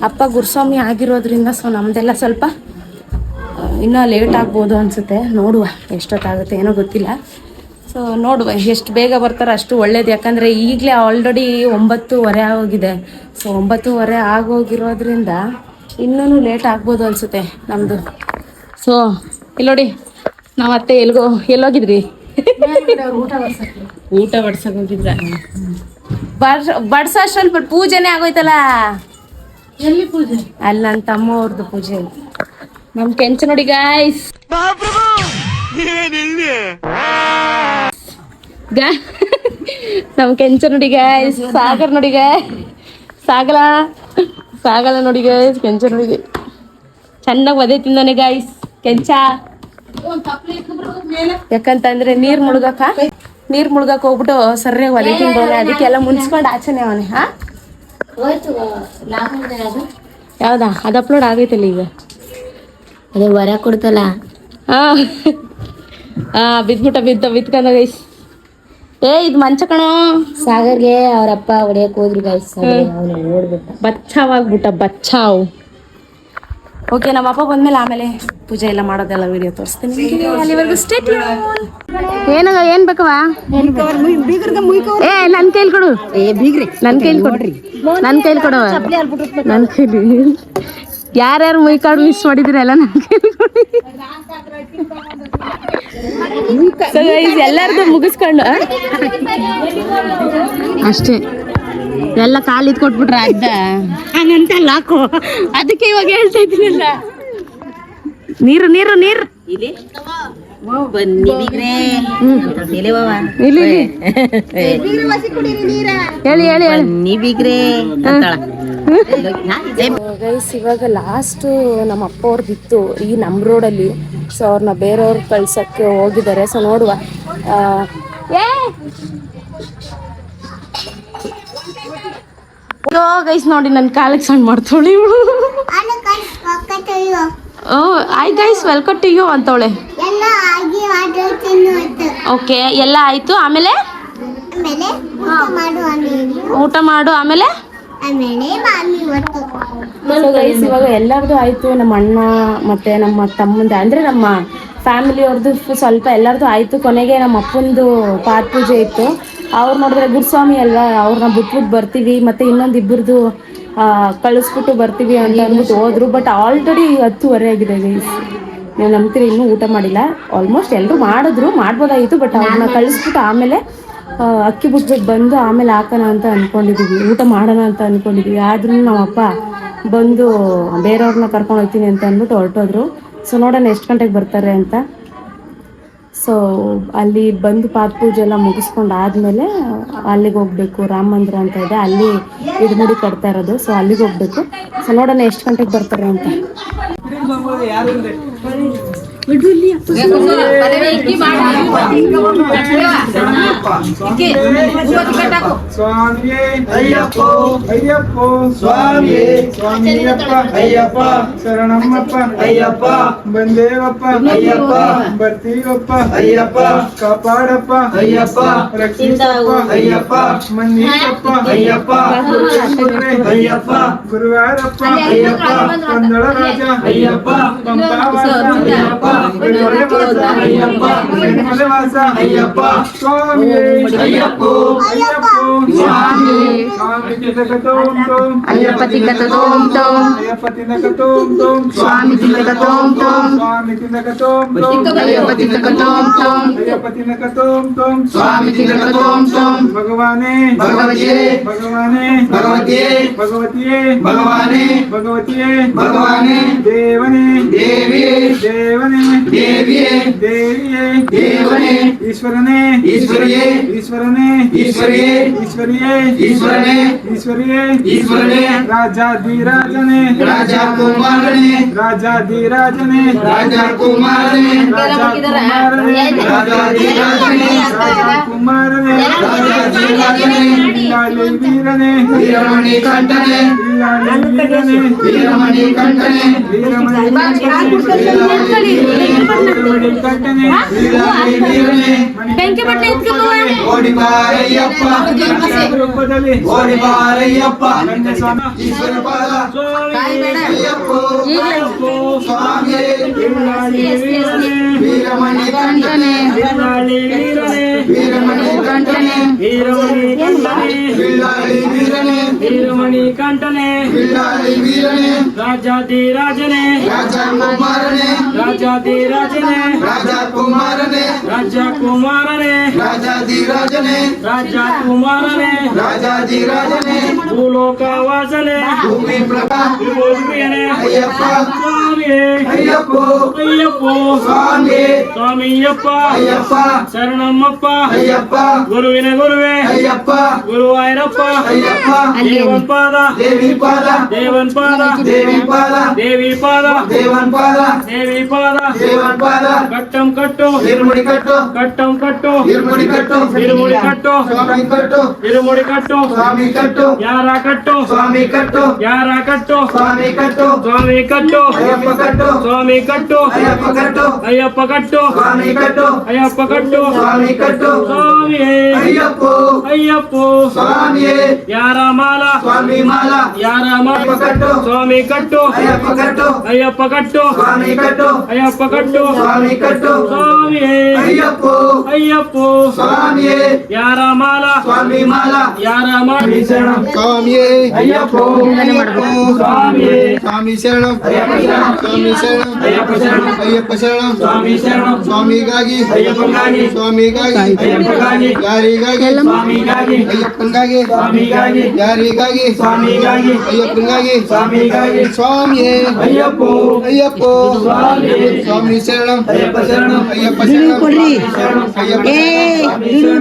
ಅಪ್ಪ ಗುರುಸ್ವಾಮಿ ಆಗಿರೋದ್ರಿಂದ ಸೊ ನಮ್ಮದೆಲ್ಲ ಸ್ವಲ್ಪ ಇನ್ನೂ ಲೇಟ್ ಆಗ್ಬೋದು ಅನಿಸುತ್ತೆ. ನೋಡುವ ಎಷ್ಟೊತ್ತಾಗುತ್ತೆ ಏನೋ ಗೊತ್ತಿಲ್ಲ. ಸೊ ನೋಡುವ ಎಷ್ಟು ಬೇಗ ಬರ್ತಾರೋ ಅಷ್ಟು ಒಳ್ಳೇದು. ಯಾಕಂದರೆ ಈಗಲೇ ಆಲ್ರೆಡಿ 9:30 ಆಗೋಗಿದೆ. ಸೊ 9:30 ಆಗೋಗಿರೋದ್ರಿಂದ ಇನ್ನೂ ಲೇಟ್ ಆಗ್ಬೋದು ಅನಿಸುತ್ತೆ ನಮ್ಮದು. ಸೊ ಇಲ್ಲಿ ನೋಡಿ, ನಾವು ಅತ್ತೆ ಎಲ್ಲೋಗಿದ್ರಿ? ಊಟ ಬಡ್ಸಕ್ ಹೋಗಿದ್ರ? ಬಡ್ಸೋ ಅಷ್ಟ್ರಲ್ಲಿ ಪೂಜೆನೇ ಆಗೋಯ್ತಲ್ಲ. ಎಲ್ಲಿ ಪೂಜೆ? ಅಲ್ಲಿ ನನ್ನ ತಮ್ಮ ಅವ್ರದ್ದು ಪೂಜೆ. ನಮ್ ಕೆಂಚ ನೋಡಿ ಗಾಯ್ಸ್, ನಮ್ ಕೆಂಚ ನೋಡಿ ಗಾಯ್ಸ್, ಸಾಗರ್ ನೋಡಿ ಗಾಯ್ಸ್, ಸಾಗಲ ನೋಡಿ ಗಾಯ್ಸ್, ಕೆಂಚ ನೋಡಿ ಚೆನ್ನಾಗಿ ಒದೆ ತಿಂದಾನೆ ಗಾಯ್ಸ್ ಕೆಂಚ. ಯಾಕಂತಂದ್ರೆ ನೀರ್ ಮುಳುಗಕ್ ಹೋಗ್ಬಿಟ್ಟು ಸರಿಯಾಗಿ ಒಲೆ ತಿಂದವನೆ, ಅದಕ್ಕೆಲ್ಲ ಮುನ್ಸ್ಕೊಂಡು ಆಚೆನೆ ಅವನೇ. ಯಾವ್ದಾ ಅದು ಅಪ್ಲೋಡ್ ಆಗೈತಲ್ಲ ಈಗ? ಅದೇ ವರ ಕೊಡ್ತಲ್ಲ. ಬಿತ್ಕೊಂಡ ಗೈಸ್. ಇದು ಮಂಚ ಕಣೋ. ಸಾಗರ್ಗೆ ಅವರಪ್ಪ ಹೊಡಿಯಕ್ ಹೋದ್ರು ಗೈಸ್, ಓಡ್ಬಿಟ್ಟ, ಬಚ್ಚಾವ್. ಓಕೆ, ನಮ್ಮಪ್ಪ ಬಂದ್ಮೇಲೆ ಆಮೇಲೆ ಪೂಜೆ ಎಲ್ಲ ಮಾಡೋದೆಲ್ಲ ವಿಡಿಯೋ ತೋರಿಸ್ತೀನಿ. ಅಲ್ಲಿವರೆಗೂ ಸ್ಟೇ ಟ್ಯೂನ್. ಏನ್ ಬೇಕವ? ನನ್ ಕೈಲಿ ಕೊಡು, ನನ್ ಕೈಲಿ ಕೊಡ್ರಿ, ನನ್ ಕೈಲಿ ಕೊಡವ, ನನ್ ಕೈಲಿ. ಯಾರ್ಯಾರು ಮೈ ಕಾರ್ಡ್ ಮಿಸ್ ಮಾಡಿದ್ರಿ ಎಲ್ಲ ನನ್ ಕೈಲಿ ಕೊಡಿ. ಎಲ್ಲಾರ್ದು ಮುಗಿಸ್ಕೊಂಡು ಅಷ್ಟೇ ಎಲ್ಲ ಕಾಲಿದ್ ಕೊಟ್ಬಿಟ್ರ ಅಡ್ಡ ಹಂಗಂತಲ್ಲ ಹಾಕೋ ಅದಕ್ಕೆ ಇವಾಗ ಹೇಳ್ತಾ ಇದ್ದೀನಲ್ಲ ನೀರು ನೀರು ನೀರು ಬನ್ನಿ ಬೀಗ್ರೆ ಇಲ್ಲಿ ಹೇಳಿ ಹೇಳಿ ಹೇಳಿ ಬನ್ನಿ ಬೀಗ್ರೆ ಗೈಸ್ ಇವಾಗ ಲಾಸ್ಟು ನಮ್ಮ ಅಪ್ಪ ಅವ್ರದ್ದಿತ್ತು ಈ ನಮ್ಮ ರೋಡಲ್ಲಿ. ಸೊ ಅವ್ರನ್ನ ಬೇರೆಯವ್ರು ಕಳ್ಸಕ್ಕೆ ಹೋಗಿದ್ದಾರೆ. ಸೊ ನೋಡುವ ಗೈಸ್ ನೋಡಿ ನನ್ನ ಕಾಲಿಗೆ ಸಣ್ಣ ಮಾಡ್ತಾಳೆ. Oh hi guys welcome to you ಅಂತವಳೆ. ಓಕೆ ಎಲ್ಲ ಆಯ್ತು. ಆಮೇಲೆ ಊಟ ಮಾಡು. ಆಮೇಲೆ ಗೈಸ್ ಇವಾಗ ಎಲ್ಲರದು ಆಯ್ತು. ನಮ್ಮ ಅಣ್ಣ ಮತ್ತೆ ನಮ್ಮ ತಮ್ಮಂದ ಅಂದ್ರೆ ನಮ್ಮ ಫ್ಯಾಮಿಲಿ ಅವ್ರದ್ದು ಸ್ವಲ್ಪ ಎಲ್ಲರದು ಆಯ್ತು. ಕೊನೆಗೆ ನಮ್ಮ ಅಪ್ಪಂದು ಪಾದ ಪೂಜೆ ಇತ್ತು. ಅವ್ರು ನೋಡಿದ್ರೆ ಗುರುಸ್ವಾಮಿ ಅಲ್ವಾ, ಅವ್ರನ್ನ ಬಿಟ್ಬಿಟ್ಟು ಬರ್ತೀವಿ ಮತ್ತೆ ಇನ್ನೊಂದು ಇಬ್ಬರದು ಕಳಿಸ್ಬಿಟ್ಟು ಬರ್ತೀವಿ ಅಂತ ಅಂದ್ಬಿಟ್ಟು ಹೋದ್ರು. ಬಟ್ ಆಲ್ರೆಡಿ 10:30 ಆಗಿದೆ ಗೈಸ್. ನೀವು ನಂಬ್ತೀರಿ, ಇನ್ನೂ ಊಟ ಮಾಡಿಲ್ಲ. ಆಲ್ಮೋಸ್ಟ್ ಎಲ್ಲರೂ ಮಾಡಿದ್ರು, ಮಾಡ್ಬೋದಾಗಿತ್ತು. ಬಟ್ ಅವ್ರನ್ನ ಕಳಿಸ್ಬಿಟ್ಟು ಆಮೇಲೆ ಅಕ್ಕಿ ಬಿಟ್ಬಿಟ್ಟು ಬಂದು ಆಮೇಲೆ ಹಾಕೋಣ ಅಂತ ಅಂದ್ಕೊಂಡಿದ್ದೀವಿ, ಊಟ ಮಾಡೋಣ ಅಂತ ಅಂದ್ಕೊಂಡಿದ್ದೀವಿ. ಆದ್ರೂ ನಮ್ಮಪ್ಪ ಬಂದು ಬೇರೆಯವ್ರನ್ನ ಕರ್ಕೊಂಡು ಹೋಗ್ತೀನಿ ಅಂತ ಅಂದ್ಬಿಟ್ಟು ಹೊರಟೋದ್ರು. ಸೊ ನೋಡೋಣ ಎಷ್ಟು ಗಂಟೆಗೆ ಬರ್ತಾರೆ ಅಂತ. ಸೊ ಅಲ್ಲಿ ಬಂದು ಪಾದ ಪೂಜೆ ಎಲ್ಲ ಮುಗಿಸ್ಕೊಂಡು ಆದಮೇಲೆ ಅಲ್ಲಿಗೆ ಹೋಗ್ಬೇಕು. ರಾಮ ಮಂದಿರ ಅಂತ ಇದೆ, ಅಲ್ಲಿ ಇಡಮುಡಿ ಕಟ್ತಾ ಇರೋದು. ಸೊ ಅಲ್ಲಿಗೆ ಹೋಗ್ಬೇಕು. ಸೊ ನೋಡೋಣ ಎಷ್ಟು ಗಂಟೆಗೆ ಬರ್ತಾರೆ ಅಂತ. ಸ್ವಾಮಿಯೇ ಅಯ್ಯಪ್ಪ ಅಯ್ಯಪ್ಪ ಸ್ವಾಮಿಯೇ ಸ್ವಾಮಿಯಪ್ಪ ಅಯ್ಯಪ್ಪ ಶರಣಮ್ಮಪ್ಪ ಅಯ್ಯಪ್ಪ ಬಂದೇವಪ್ಪ ಅಯ್ಯಪ್ಪ ಬರ್ತೀವಪ್ಪ ಅಯ್ಯಪ್ಪ ಕಾಪಾಡಪ್ಪ ಅಯ್ಯಪ್ಪ ರಕ್ಷಿಸಪ್ಪ ಅಯ್ಯಪ್ಪ ಮನ್ನಿಸಪ್ಪ ಅಯ್ಯಪ್ಪ ಅಯ್ಯಪ್ಪ ಗುರುವಾರಪ್ಪ ಅಯ್ಯಪ್ಪ ಕನ್ನಡ ರಾಜ ಅಯ್ಯಪ್ಪ ಪಂಪಾವಾಸ ಅಯ್ಯಪ್ಪ ಅಯ್ಯಪ್ಪ ಮಲೆವಾಸ ಅಯ್ಯಪ್ಪ ಸ್ವಾಮಿಯೇ ಅಯ್ಯಪ್ಪ ಅಯ್ಯಪ್ಪ ಸ್ವಾಮಿ ಸ್ವಾಮಿ ತಿಲಕತೋಂ ತೋಂ ಅಯ್ಯಪ್ಪ ತಿಲಕತೋಂ ತೋಂ ಅಯ್ಯಪ್ಪ ತಿಲಕತೋಂ ತೋಂ ಸ್ವಾಮಿ ತಿಲಕತೋಂ ತೋಂ ಸ್ವಾಮಿ ತಿಲಕತೋಂ ತೋಂ ಅಯ್ಯಪ್ಪ ತಿಲಕತೋಂ ತೋಂ ಅಯ್ಯಪ್ಪ ತಿಲಕತೋಂ ತೋಂ ಸ್ವಾಮಿ ತಿಲಕತೋಂ ತೋಂ ಭಗವಾನೇ ಭಗವತಿಯೇ ಭಗವಾನೇ ಭಗವತಿಯೇ ಭಗವತಿಯೇ ಭಗವಾನೇ ಭಗವತಿಯೇ ಭಗವಾನೇ ದೇವನೇ ದೇವಿಯೇ ದೇವನೇ ದೇವಿಯೇ ದೇವಿಯೇ ದೇವನೇ ಈಶ್ವರನೇ ಈಶ್ವರಿಯೇ ಈಶ್ವರನೇ ಈಶ್ವರಿಯೇ ಈಶ್ವರಿಯೇ ಈಶ್ವರನೇ ಈಶ್ವರಿಯೇ ಈಶ್ವರನೇ ರಾಜಾಧಿರಾಜನೇ ರಾಜಕುಮಾರನೇ ರಾಜಾಧಿರಾಜನೇ ರಾಜಕುಮಾರನೇ ರಾಜಕುಮಾರನೇ ರಾಜಾಧಿರಾಜನೇ ರಾಜಕುಮಾರನೇ ರಾಜಾಧಿರಾಜನೇ ಇಲ್ಲಾಲಿ ವೀರನೇ ವೀರಮಣಿ ಕಂಠನೇ ಇಲ್ಲಾಲಿ ವೀರನೇ ವೀರಮಣಿ ಕಂಠನೇ ವೀರಮಣಿ ಕಂಠನೇ ವೀರಮಣಿ ವೀರನೇ ಬೆಂಕಿ ಬಟ್ಟೆ ಎತ್ಕೊಂಡು ಓಡಿ ಬಾರಯ್ಯಪ್ಪ ರೂಪದಲ್ಲಿ ಓಡಿ ಬಾರಯ್ಯಪ್ಪ ಸ್ವಾಮಿ ಈಶ್ವರ ಪಾದ ಅಯ್ಯಪ್ಪ ಸ್ವಾಮಿ ವೀರಮಣಿ ಕಂಠನೇ ಇಲ್ಲಾಲಿ ವೀರನೇ ವೀರಮಣಿ ಕಂಠನೇ ವೀರಮಣಿ ಕಂಠನೇ ವಿಲ್ಲಾಳಿ ವೀರನೇ ವೀರಮಣಿ ಕಂಠನೇ ವಿಲ್ಲಾಳಿ ವೀರನೇ ರಾಜಾಧಿರಾಜನೇ ರಾಜಕುಮಾರನೇ ರಾಜಾಧಿರಾಜನೇ ರಾಜಕುಮಾರನೇ ರಾಜಕುಮಾರನೇ ರಾಜಾಧಿರಾಜನೇ ರಾಜಕುಮಾರನೇ ರಾಜಾಧಿರಾಜನೇ ಭೂಲೋಕವಾಸನೆ ಭೂಮಿ ಪ್ರಭಾ ಭೂಮಿಯನೇ ಅಯ್ಯಪ್ಪ ಸ್ವಾಮಿಯೇ ಅಯ್ಯಪ್ಪ ಅಯ್ಯಪ್ಪ ಸ್ವಾಮಿ ಸ್ವಾಮಿಯಪ್ಪ ಅಯ್ಯಪ್ಪ ಶರಣಮ್ಮಪ್ಪ ಅಯ್ಯಪ್ಪ ಗುರುವಿನ ಗುರುವೇ ಅಯ್ಯಪ್ಪ ಗುರುವಾಯೂರಪ್ಪ ಅಯ್ಯಪ್ಪ ದೇವನ್ ಪಾದ ದೇವಿ ಪಾದ ದೇವನ್ ಪಾದ ದೇವಿ ಪಾದ ದೇವಿ ಪಾದ ದೇವನ್ ಪಾದ ದೇವಿ ಪಾದ ದೇವನ್ ಪಾದ ಕಟ್ಟಂ ಕಟ್ಟು ಇರುಮುಡಿ ಕಟ್ಟು ಕಟ್ಟಂ ಕಟ್ಟು ಇರುಮುಡಿ ಕಟ್ಟು ಇರುಮುಡಿ ಕಟ್ಟು ಸ್ವಾಮಿ ಕಟ್ಟು ಇರುಮುಡಿ ಕಟ್ಟು ಸ್ವಾಮಿ ಕಟ್ಟು ಯಾರ ಕಟ್ಟು ಸ್ವಾಮಿ ಕಟ್ಟು ಯಾರ ಕಟ್ಟು ಸ್ವಾಮಿ ಕಟ್ಟು ಸ್ವಾಮಿ ಕಟ್ಟು ಅಯ್ಯಪ್ಪ ಕಟ್ಟು ಸ್ವಾಮಿ ಕಟ್ಟು ಅಯ್ಯಪ್ಪ ಕಟ್ಟು ಅಯ್ಯಪ್ಪ ಕಟ್ಟು ಸ್ವಾಮಿ ಕಟ್ಟು ಅಯ್ಯಪ್ಪ ಕಟ್ಟು ಸ್ವಾಮಿ ಕಟ್ಟು ಸ್ವಾಮಿಯೇ ಅಯ್ಯಪ್ಪ ಅಯ್ಯಪ್ಪ ಸ್ವಾಮಿಯೇ ಯಾರ ಮಾಲ ಸ್ವಾಮಿ ಮಾಲ ಯಾರಾಮ ಕಟ್ಟು ಸ್ವಾಮಿ ಕಟ್ಟು ಅಯ್ಯಪ್ಪ ಕಟ್ಟು ಅಯ್ಯಪ್ಪ ಕಟ್ಟು ಸ್ವಾಮಿ ಕಟ್ಟು ಅಯ್ಯಪ್ಪ ಕಟ್ಟು ಸ್ವಾಮಿ ಕಟ್ಟು ಸ್ವಾಮಿಯೇ ಅಯ್ಯಪ್ಪ ಅಯ್ಯಪ್ಪ ಸ್ವಾಮಿಯೇ ಯಾರಾಮಾಲ ಸ್ವಾಮಿ ಮಾಲ ಯಾರಾಮ ಶರಣಂ ಸ್ವಾಮಿಯೇ ಅಯ್ಯಪ್ಪ ಸ್ವಾಮಿಯೇ ಸ್ವಾಮಿ ಶರಣಂ ಅಯ್ಯಪ್ಪ ಶರಣಂ ಅಯ್ಯಪ್ಪ ಶರಣಂ ಅಯ್ಯಪ್ಪ ಶರಣಂ ಸ್ವಾಮಿ ಶರಣಂ ಸ್ವಾಮಿಗಾಗಿ ಅಯ್ಯಪ್ಪಗಾಗಿ ಸ್ವಾಮಿಗಾಗಿ ಅಯ್ಯಪ್ಪಗಾಗಿ ಯಾರಿಗಾಗಿ ಸ್ವಾಮಿಗಾಗಿ ಅಯ್ಯಪ್ಪನಿಗಾಗಿ ಸ್ವಾಮಿಗಾಗಿ ಯಾರಿಗಾಗಿ ಸ್ವಾಮಿಗಾಗಿ ಅಯ್ಯಪ್ಪನಿಗಾಗಿ ಸ್ವಾಮಿಗಾಗಿ ಸ್ವಾಮಿಯೇ ಅಯ್ಯಪ್ಪ ಅಯ್ಯಪ್ಪ ಸ್ವಾಮಿಯೇ ಸ್ವಾಮಿ ಶರಣಂ ಅಯ್ಯಪ್ಪ ಶರಣಂ ಅಯ್ಯಪ್ಪ ಶರಣಂ ಕೊಡ್ರಿ ಅಯ್ಯಪ್ಪ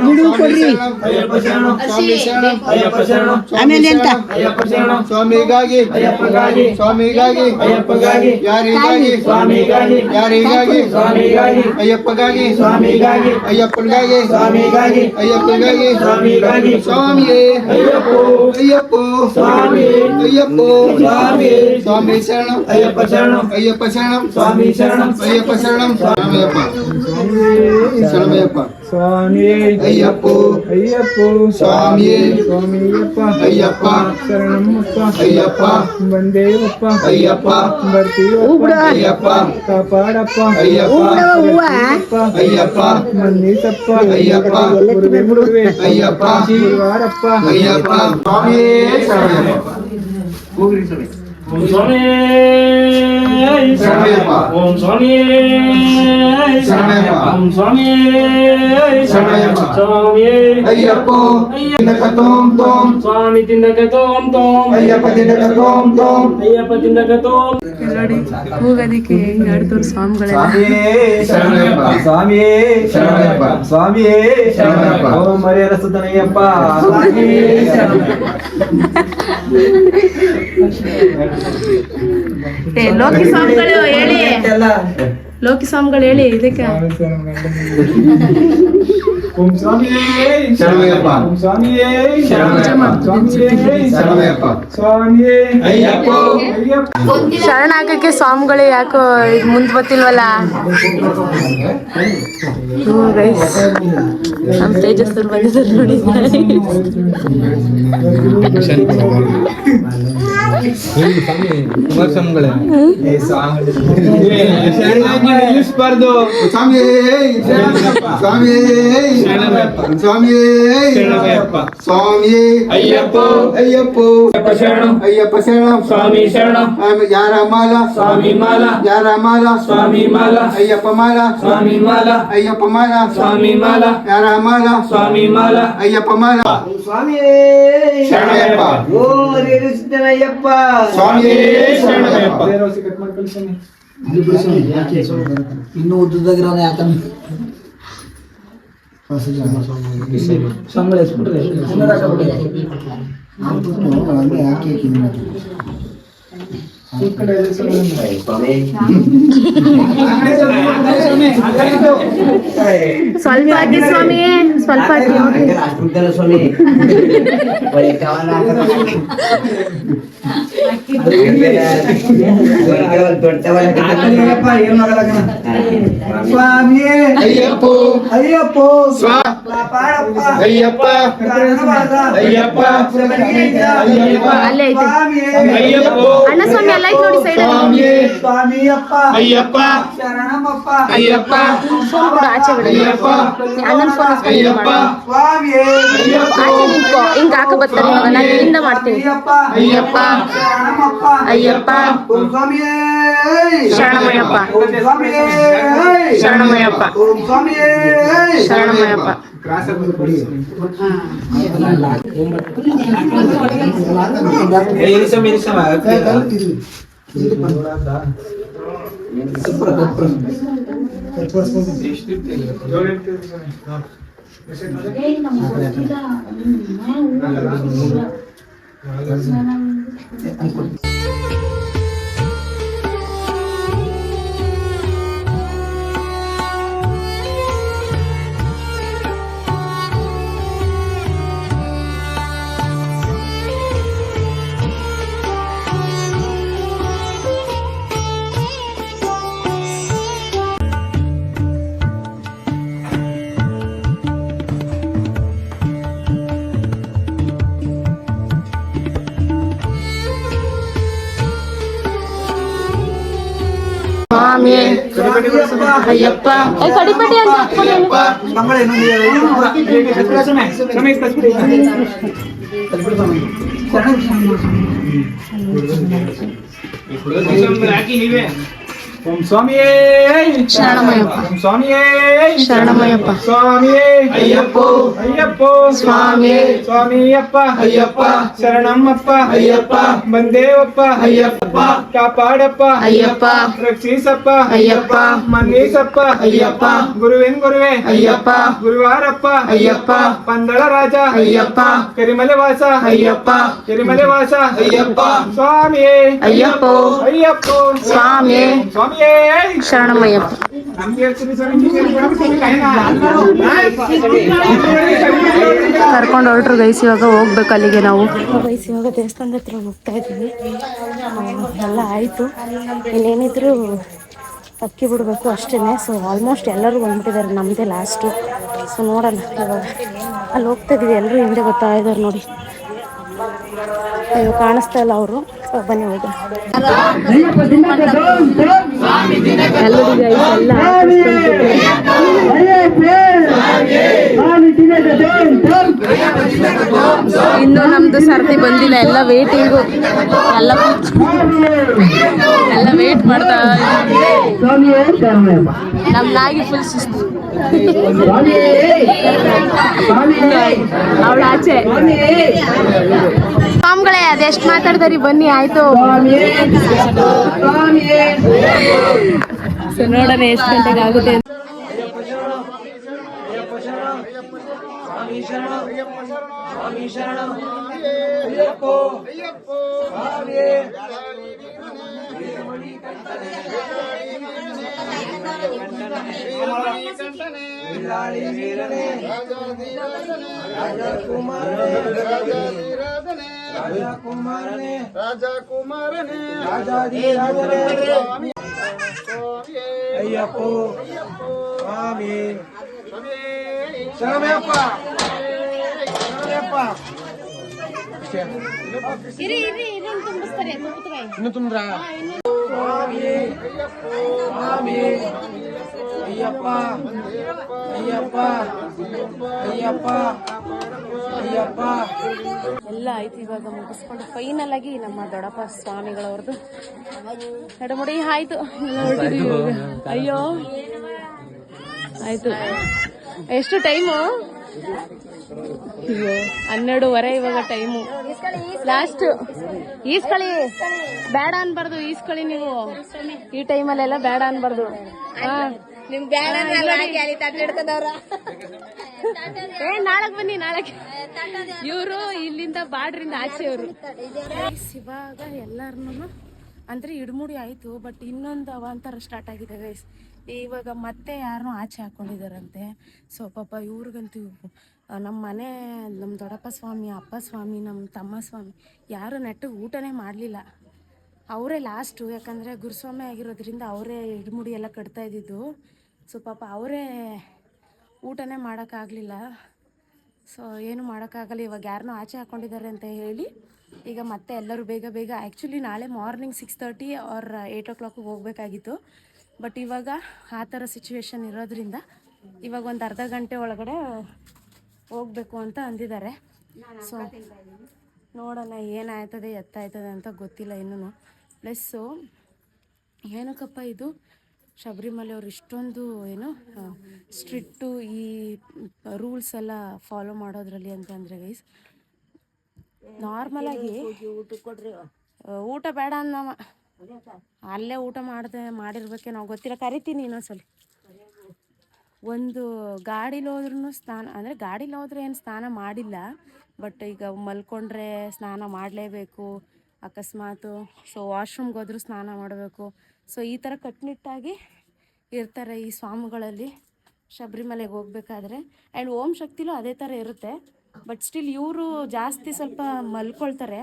ಬಿಡು ಕೊಡ್ರಿ ಅಯ್ಯಪ್ಪ ಶರಣಂ ಸ್ವಾಮಿ ಶರಣಂ ಅಯ್ಯಪ್ಪ ಶರಣಂ ಆಮೇಲೆ ಎಂತ ಅಯ್ಯಪ್ಪ ಶರಣಂ ಸ್ವಾಮಿಗಾಗಿ ಅಯ್ಯಪ್ಪಗಾಗಿ ಸ್ವಾಮಿಗಾಗಿ ಅಯ್ಯಪ್ಪಗಾಗಿ ಯಾರಿಗಾಗಿ ಸ್ವಾಮಿಗಾಗಿ ಯಾರಿಗಾಗಿ ಸ್ವಾಮಿಗಾಗಿ ಅಯ್ಯಪ್ಪಗಾಗಿ ಸ್ವಾಮಿಗಾಗಿ ಅಯ್ಯಪ್ಪನಿಗಾಗಿ ಸ್ವಾಮಿಗಾಗಿ ಅಯ್ಯಪ್ಪನಿಗಾಗಿ ಸ್ವಾಮಿಗಾಗಿ ಸ್ವಾಮಿಯೇ ಅಯ್ಯಪ್ಪ ಅಯ್ಯಪ್ಪ ಸ್ವಾಮಿ ಅಯ್ಯಪ್ಪ ಸ್ವಾಮಿ ಸ್ವಾಮಿ ಶರಣಂ ಅಯ್ಯಪ್ಪ ಶರಣಂ ಅಯ್ಯಪ್ಪ ಶರಣಂ ಸ್ವಾಮಿ ಶರಣಂ ಅಯ್ಯಪ್ಪ ಶರಣಂ ಸ್ವಾಮಿಯಪ್ಪ ಶರಣಮಯ್ಯಪ್ಪ ಸ್ವಾಮಿಯೇ ಅಯ್ಯಪ್ಪ ಅಯ್ಯಪ್ಪ ಸ್ವಾಮಿಯೇ ಸ್ವಾಮಿಯಪ್ಪ ಅಯ್ಯಪ್ಪ ಶರಣಮಪ್ಪ ಅಯ್ಯಪ್ಪ ಬಂದೇವಪ್ಪ ಅಯ್ಯಪ್ಪ ಬರ್ತೀವಪ್ಪ ಅಯ್ಯಪ್ಪ ಕಾಪಾಡಪ್ಪ ಅಯ್ಯಪ್ಪ ಅಯ್ಯಪ್ಪ ಮನ್ನಿಸಪ್ಪ ಅಯ್ಯಪ್ಪ ಗುರುವೆ ಅಯ್ಯಪ್ಪ ಶಿವಾರಪ್ಪ ಅಯ್ಯಪ್ಪ ಸ್ವಾಮಿಯೇ ಶರಣಮಯ್ಯಪ್ಪ ಓಂ ಸ್ವಾಮಿ ಶರಣಮಯ್ಯಪ್ಪ ಓಂ ಸ್ವಾಮಿ ಶರಣಮಯ್ಯಪ್ಪ ಓಂ ಸ್ವಾಮಿ ಶರಣಮಯ್ಯಪ್ಪ ಸ್ವಾಮಿಯೇ ಅಯ್ಯಪ್ಪ ತಿಂದಕ ತೋಂ ತೋಂ ಸ್ವಾಮಿ ತಿಂದಕ ತೋಂ ತೋಂ ಅಯ್ಯಪ್ಪ ತಿಂದಕ ತೋಂ ತೋಂ ಅಯ್ಯಪ್ಪ ತಿಂದಕ ತೋಂ ನೋಡಿ ಹೋಗೋದಿಕ್ಕೆ ಹೆಂಗ್ ಆಡ್ತವ್ರು ಸ್ವಾಮಿಗಳೆಲ್ಲ. ಶರಣಮಯ್ಯಪ್ಪ ಸ್ವಾಮಿಯೇ ಶರಣಮಯ್ಯಪ್ಪ ಸ್ವಾಮಿಯೇ ಶರಣಮಯ್ಯಪ್ಪ ಓಂ ಮರಿಯರ ಸುತನಯ್ಯಪ್ಪ ಸ್ವಾಮಿಯೇ ಏ, ಲೋಕಿ ಸ್ವಾಮಿಗಳು ಹೇಳಿ ಲೋಕಿ ಸ್ವಾಮಿಗಳು ಹೇಳಿ ಇದಕ್ಕೆ ಓಂ ಸ್ವಾಮಿಯೇ ಶರಣಮಯ್ಯಪ್ಪ ಓಂ ಸ್ವಾಮಿಯೇ ಶರಣಮಯ್ಯಪ್ಪ ಸ್ವಾಮಿಯೇ ಅಯ್ಯಪ್ಪ ಅಯ್ಯಪ್ಪ ಶರಣ ಹಾಕಕ್ಕೆ ಸ್ವಾಮಿಗಳು ಯಾಕೋ ಈಗ ಮುಂದ್ ಗೊತ್ತಿಲ್ವಲ್ಲ. ನಮ್ ತೇಜಸ್ಸರು ಬಂದಿದ್ದಾರೆ ನೋಡಿ. ನಿಲ್ಲಿಸಬಾರ್ದು ಸ್ವಾಮಿಯೇ ಸ್ವಾಮಿಯೇ ಸ್ವಾಮಿಯೇ ಸ್ವಾಮಿಯೇ ಅಯ್ಯಪ್ಪ ಅಯ್ಯಪ್ಪ ಶರಣಂ ಅಯ್ಯಪ್ಪ ಶರಣಂ ಸ್ವಾಮಿ ಶರಣಂ ಯಾರ ಮಾಲ ಸ್ವಾಮಿ ಮಾಲ ಯಾರ ಮಾಲ ಸ್ವಾಮಿ ಮಾಲ ಅಯ್ಯಪ್ಪ ಮಾಲ ಸ್ವಾಮಿ ಮಾಲ ಅಯ್ಯಪ್ಪ ಮಾಲ ಸ್ವಾಮಿ ಮಾಲ ಯಾರ ಮಾಲ ಸ್ವಾಮಿ ಮಾಲ ಅಯ್ಯಪ್ಪ ಮಾಲ ಸ್ವಾಮಿಯೇ ಶರಣಮಯ್ಯಪ್ಪ ಓ ರೇರುಸಿದ್ದನಯ್ಯಪ್ಪ ಸ್ವಾಮಿಯೇ ಶರಣಮಯ್ಯಪ್ಪ ಇನ್ನು ಉದ್ದದಾಗಿರೋದ ಯಾಕಂದ್ರೆ ಸಂಬಳ ಎಸ್ಬಿಟ್ರೆ ಯಾಕೆ ಸ್ವಲ್ಪ ಹಾಕಿ ಸ್ವಾಮಿ, ಸ್ವಲ್ಪ ಹಾಕಿ. ಸ್ವಾಮಿಯೇ ಅಯ್ಯಪ್ಪ ಅಯ್ಯಪ್ಪ ಅಯ್ಯಪ್ಪ ಅಯ್ಯಪ್ಪ ಅಲ್ಲೇ ಐತೆ ಅಯ್ಯಪ್ಪ ಅಣ್ಣ ಸ್ವಾಮಿ ಎಲ್ಲ ಐತೆ ನೋಡಿ ಸೈಡ್. ಸ್ವಾಮಿಯಪ್ಪ ಅಯ್ಯಪ್ಪ ಶರಣಮಪ್ಪ ಅಯ್ಯಪ್ಪ ಫೋನ್ ಕೂಡ ಆಚೆ ಬಿಡಿ. ಅಯ್ಯಪ್ಪ ಅಣ್ಣನ ಫೋನ್ ಅಯ್ಯಪ್ಪ ಸ್ವಾಮಿಯೇ ಅಯ್ಯಪ್ಪ ಆಚೆ ನಿಂತ್ಕೋ, ಹಿಂಗ ಹಾಕ ಬರ್ತಾರೆ ಇವಾಗ. ನಾನು ಇಲ್ಲಿಂದ ಮಾಡ್ತೀನಿ. ಅಯ್ಯಪ್ಪ ಶರಣಮಪ್ಪ ಅಯ್ಯಪ್ಪ ಸ್ವಾಮಿಯೇ ಶರಣಮಯ್ಯಪ್ಪ ಸ್ವಾಮಿಯೇ ಶರಣಮಯ್ಯಪ್ಪ ಸ್ವಾಮಿಯೇ ಶರಣಮಯ್ಯಪ್ಪ. ಅಯ್ಯಪ್ಪ ಕಡಿಪಟ್ಟಿ ಅಂತ ಓಂ ಸ್ವಾಮಿಯೇ ಶರಣಮಯ್ಯಪ್ಪ ಓಂ ಸ್ವಾಮಿಯೇ ಶರಣಮಯ್ಯಪ್ಪ ಸ್ವಾಮಿಯೇ ಅಯ್ಯಪ್ಪೋ ಅಯ್ಯಪ್ಪೋ ಸ್ವಾಮಿಯೇ ಸ್ವಾಮಿಯಪ್ಪ ಅಯ್ಯಪ್ಪ ಶರಣಮ್ಮಪ್ಪ ಅಯ್ಯಪ್ಪ ಬಂದೇವಪ್ಪ ಅಯ್ಯಪ್ಪ ಕಾಪಾಡಪ್ಪ ಅಯ್ಯಪ್ಪ ರಕ್ಷಿಸಪ್ಪ ಅಯ್ಯಪ್ಪ ಮನ್ನೀಸಪ್ಪ ಅಯ್ಯಪ್ಪ ಗುರುವೇ ಅಯ್ಯಪ್ಪ ಗುರುವಾರಪ್ಪ ಅಯ್ಯಪ್ಪ ಪಂದಳ ರಾಜ ಅಯ್ಯಪ್ಪ ಕರಿಮಲೆ ವಾಸ ಅಯ್ಯಪ್ಪ ಕರಿಮಲೆ ವಾಸ ಅಯ್ಯಪ್ಪ ಸ್ವಾಮಿಯೇ ಅಯ್ಯಪ್ಪೋ ಅಯ್ಯಪ್ಪೋ ಸ್ವಾಮಿಯೇ ಸ್ವಾಮಿಯೇ ಶರಣಮಯ್ಯಪ್ಪ ಕರ್ಕೊಂಡು ಹೊರಟ್ರು ಗೈಸ್. ಇವಾಗ ಹೋಗ್ಬೇಕು ಅಲ್ಲಿಗೆ ನಾವು ಗೈಸ್. ಇವಾಗ ದೇವಸ್ಥಾನದ ಹತ್ರ ಹೋಗ್ತಾ ಇದ್ದೀವಿ. ಎಲ್ಲ ಆಯಿತು, ಇನ್ನೇನಿದ್ರು ಅಕ್ಕಿ ಬಿಡಬೇಕು ಅಷ್ಟೇ. ಸೊ ಆಲ್ಮೋಸ್ಟ್ ಎಲ್ಲರೂ ಬಂದ್ಬಿಟ್ಟಿದ್ದಾರೆ, ನಮ್ಮದೇ ಲಾಸ್ಟು. ಸೊ ನೋಡೋಣ ಇವಾಗ ಅಲ್ಲಿ ಹೋಗ್ತಾ ಇದ್ದೀವಿ. ಎಲ್ಲರೂ ಹಿಂದೆ ಬರ್ತಾ ಇದ್ದಾರೆ ನೋಡಿ, ಅಯ್ಯೋ ಕಾಣಿಸ್ತಾ ಇಲ್ಲ ಅವರು. ಸೊ ಬನ್ನಿ ಹೋಗೋಣ. ಇನ್ನು ನಮ್ದು ಸರ್ತಿ ಬಂದಿಲ್ಲ, ಎಲ್ಲ ವೇಟಿಂಗು, ಎಲ್ಲ ವೇಟ್ ಮಾಡ್ತಾ ನಮ್ ನಾಗಿ ಫುಲ್ ಸುಸ್ತು. ಅವಳ ಆಚೆ ಸ್ವಾಮಿಗಳೇ ಅದೆಷ್ಟು ಮಾತಾಡ್ತಾರಿ, ಬನ್ನಿ ಆಯ್ತು. ಸೊ ನೋಡೋಣ ಎಷ್ಟು ಗಂಟೆಗೆ ಆಗುತ್ತೆ. ಅಯ್ಯಪ್ಪೋ ಸ್ವಾಮಿ ಶರಣಮಯ್ಯಪ್ಪ ಇನ್ನು ತುಂಬ್ರ ಸ್ವಾಮಿ ಅಯ್ಯಪ್ಪ ಅಯ್ಯಪ್ಪ ಅಯ್ಯಪ್ಪ ಅಯ್ಯಪ್ಪ ಎಲ್ಲ ಆಯ್ತು. ಇವಾಗ ಮುಗಿಸ್ಕೊಂಡು ಫೈನಲ್ ಆಗಿ ನಮ್ಮ ದೊಡ್ಡಪ್ಪ ಸ್ವಾಮಿಗಳವ್ರದ್ದು ನಡುಮುಡಿ ಆಯ್ತು. ಅಯ್ಯೋ ಆಯ್ತು. ಎಷ್ಟು ಟೈಮು? 12:30 ಇವಾಗ ಟೈಮು. ಲಾಸ್ಟ್ ಈಸ್ಕಳಿ ಬೇಡ ಅನ್ಬಾರ್ದು, ಈಸ್ಕಳಿ ನೀವು ಈ ಟೈಮಲ್ಲೆಲ್ಲ ಬೇಡ ಅನ್ಬಾರ್ದು. ನಾಳಕ್ ಬನ್ನಿ, ನಾಳಕ್ಕೆ. ಇವರು ಇಲ್ಲಿಂದ ಬಾರ್ಡ್ರಿಂದ ಆಚೆ ಅವರು. ಇವಾಗ ಎಲ್ಲಾರನು ಅಂದ್ರೆ ಇಡ್ಮುಡಿ ಆಯ್ತು, ಬಟ್ ಇನ್ನೊಂದು ಅವಾಂತರ ಸ್ಟಾರ್ಟ್ ಆಗಿದೆ ಗೈಸ್. ಇವಾಗ ಮತ್ತೆ ಯಾರನ್ನೂ ಆಚೆ ಹಾಕೊಂಡಿದಾರಂತೆ. ಸೊ ಪಾಪ ಇವ್ರಿಗಂತೂ ನಮ್ಮ ಮನೆ, ನಮ್ಮ ದೊಡ್ಡಪ್ಪ ಸ್ವಾಮಿ, ಅಪ್ಪ ಸ್ವಾಮಿ, ನಮ್ಮ ತಮ್ಮ ಸ್ವಾಮಿ ಯಾರು ನೆಟ್ಟಿಗೆ ಊಟನೇ ಮಾಡಲಿಲ್ಲ. ಅವರೇ ಲಾಸ್ಟು, ಯಾಕಂದರೆ ಗುರುಸ್ವಾಮಿ ಆಗಿರೋದ್ರಿಂದ ಅವರೇ ಇಡ್ಮುಡಿ ಎಲ್ಲ ಕಟ್ತಾ ಇದ್ದಿದ್ದು. ಸೊ ಪಾಪ ಅವರೇ ಊಟನೇ ಮಾಡೋಕ್ಕಾಗಲಿಲ್ಲ. ಸೊ ಏನು ಮಾಡೋಕ್ಕಾಗಲ್ಲ. ಇವಾಗ ಯಾರನ್ನೂ ಆಚೆ ಹಾಕ್ಕೊಂಡಿದ್ದಾರೆ ಅಂತ ಹೇಳಿ ಈಗ ಮತ್ತೆ ಎಲ್ಲರೂ ಬೇಗ ಬೇಗ, ಆ್ಯಕ್ಚುಲಿ ನಾಳೆ ಮಾರ್ನಿಂಗ್ 6:30 ಆರ್ 8 o'clock ಹೋಗಬೇಕಾಗಿತ್ತು. ಬಟ್ ಇವಾಗ ಆ ಥರ ಸಿಚುವೇಶನ್ ಇರೋದ್ರಿಂದ ಇವಾಗ ಒಂದು ಅರ್ಧ ಗಂಟೆ ಒಳಗಡೆ ಹೋಗಬೇಕು ಅಂತ ಅಂದಿದ್ದಾರೆ. ಸೊ ನೋಡೋಣ ಏನಾಯ್ತದೆ ಎತ್ತಾಯ್ತದೆ ಅಂತ ಗೊತ್ತಿಲ್ಲ ಇನ್ನೂ. ಪ್ಲಸ್ಸು ಏನಕ್ಕಪ್ಪ ಇದು ಶಬರಿಮಲೆ ಅವ್ರು ಇಷ್ಟೊಂದು ಏನು ಸ್ಟ್ರಿಕ್ಟು ಈ ರೂಲ್ಸ್ ಎಲ್ಲ ಫಾಲೋ ಮಾಡೋದ್ರಲ್ಲಿ ಅಂತಂದರೆ ಗೈಸ್, ನಾರ್ಮಲಾಗಿ ಊಟ ಬೇಡ ಅನ್ನವ, ಅಲ್ಲೇ ಊಟ ಮಾಡಿರ್ಬೇಕೆ ನಾವು ಗೊತ್ತಿಲ್ಲ. ಕರಿತೀನಿ ಇನ್ನೊಂದ್ಸಲಿ. ಒಂದು ಗಾಡೀಲಿ ಹೋದ್ರೂ ಸ್ನಾನ, ಅಂದರೆ ಗಾಡೀಲಿ ಹೋದ್ರೆ ಏನು ಸ್ನಾನ ಮಾಡಿಲ್ಲ, ಬಟ್ ಈಗ ಮಲ್ಕೊಂಡ್ರೆ ಸ್ನಾನ ಮಾಡಲೇಬೇಕು ಅಕಸ್ಮಾತು. ಸೊ ವಾಶ್ರೂಮ್ಗೆ ಹೋದ್ರೂ ಸ್ನಾನ ಮಾಡಬೇಕು. ಸೊ ಈ ಥರ ಕಟ್ಟುನಿಟ್ಟಾಗಿ ಇರ್ತಾರೆ ಈ ಸ್ವಾಮಿಗಳಲ್ಲಿ ಶಬರಿಮಲೆಗೆ ಹೋಗ್ಬೇಕಾದ್ರೆ. ಆ್ಯಂಡ್ ಓಂ ಶಕ್ತಿಲೂ ಅದೇ ಥರ ಇರುತ್ತೆ. ಬಟ್ ಸ್ಟಿಲ್ ಇವರು ಜಾಸ್ತಿ ಸ್ವಲ್ಪ ಮಲ್ಕೊಳ್ತಾರೆ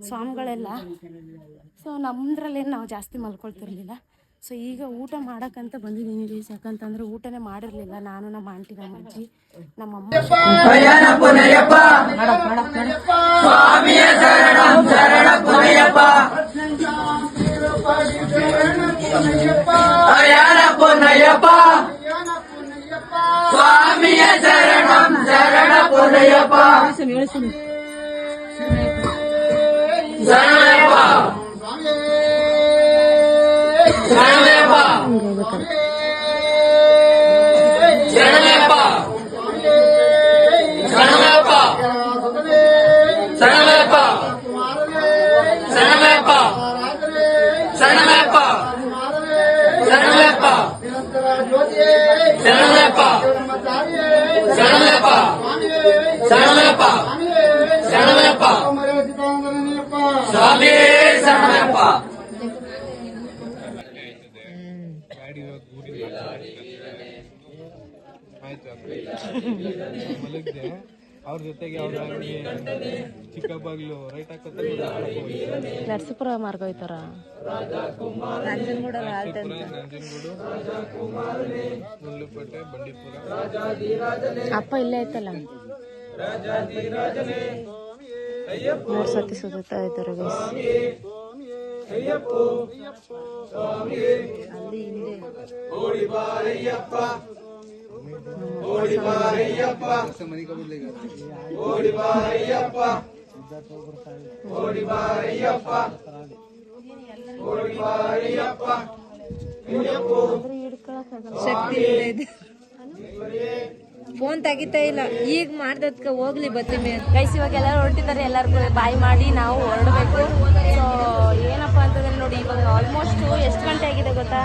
ಸ್ವಾಮಿಗಳೆಲ್ಲ. ಸೊ ನಮ್ಮದ್ರಲ್ಲೇನು ನಾವು ಜಾಸ್ತಿ ಮಲ್ಕೊಳ್ತಿರ್ಲಿಲ್ಲ. ಸೊ ಈಗ ಊಟ ಮಾಡೋಕ್ಕಂತ ಬಂದಿದ್ದೀನಿ ಗೈಸ್. ಯಾಕಂತಂದರೆ ಊಟನೇ ಮಾಡಿರಲಿಲ್ಲ ನಾನು, ನಮ್ಮ ಆಂಟಿ, ನಮ್ಮ ಅಜ್ಜಿ, ನಮ್ಮಮ್ಮ. ಪೊನ್ನಯ್ಯಪ್ಪ ಸ್ವಾಮಿಯ ಶರಣಂ ಶರಣ ಪೊನ್ನಯ್ಯಪ್ಪ ಶರಣಯ್ಯಪ್ಪ ಶರಣಯ್ಯಪ್ಪ ಶರಣಯ್ಯಪ್ಪ ಶರಣಯ್ಯಪ್ಪ ಶರಣಯ್ಯಪ್ಪ ಶರಣಯ್ಯಪ್ಪ ಶರಣಯ್ಯಪ್ಪ ಶರಣಯ್ಯಪ್ಪ ಶರಣಯ್ಯಪ್ಪ ಶರಣಯ್ಯಪ್ಪ ಶರಣಯ್ಯಪ್ಪ ಶರಣಯ್ಯಪ್ಪ ಶರಣಯ್ಯಪ್ಪ ಸ್ವಾಮಿ ಶರಣಯ್ಯಪ್ಪ ಮಲಗಿದೆ ಅವ್ರ ಜೊತೆಗೆ ಅವ್ರ ಚಿಕ್ಕ ಬಾಗ್ಲು ರೈಟ್ ಹಾಕೋತಾರೆ ನರಸೀಪುರ ಮಾರ್ಗ ಹೋಯ್ತಾರ ನಂಜನಗೂಡು ಮುಳ್ಳುಪೇಟೆ ಬಂಡೀಪುರ ಅಪ್ಪ ಇಲ್ಲೇ ಐತಲ್ಲ 3 ಸತಿ ಸುತ್ತಾ ಇದ್ದಾರೆ ಅಲ್ಲಿ ಹಿಂದೆ ಫೋನ್ ತೆಗಿತಾ ಇಲ್ಲ, ಈಗ ಮಾಡ್ದದ್ಕ ಹೋಗ್ಲಿ ಬತ್ತಿ ಗೈಸ್ ಇವಾಗ ಎಲ್ಲರೂ ಹೊರಟಿದ್ದಾರೆ. ಎಲ್ಲರಿಗೂ ಬಾಯ್ ಮಾಡಿ ನಾವು ಹೊರಡಬೇಕು. ಸೊ ಏನಪ್ಪ ಅಂತಂದ್ರೆ ನೋಡಿ, ಇವಾಗ ಆಲ್ಮೋಸ್ಟ್ ಎಷ್ಟು ಗಂಟೆ ಆಗಿದೆ ಗೊತ್ತಾ?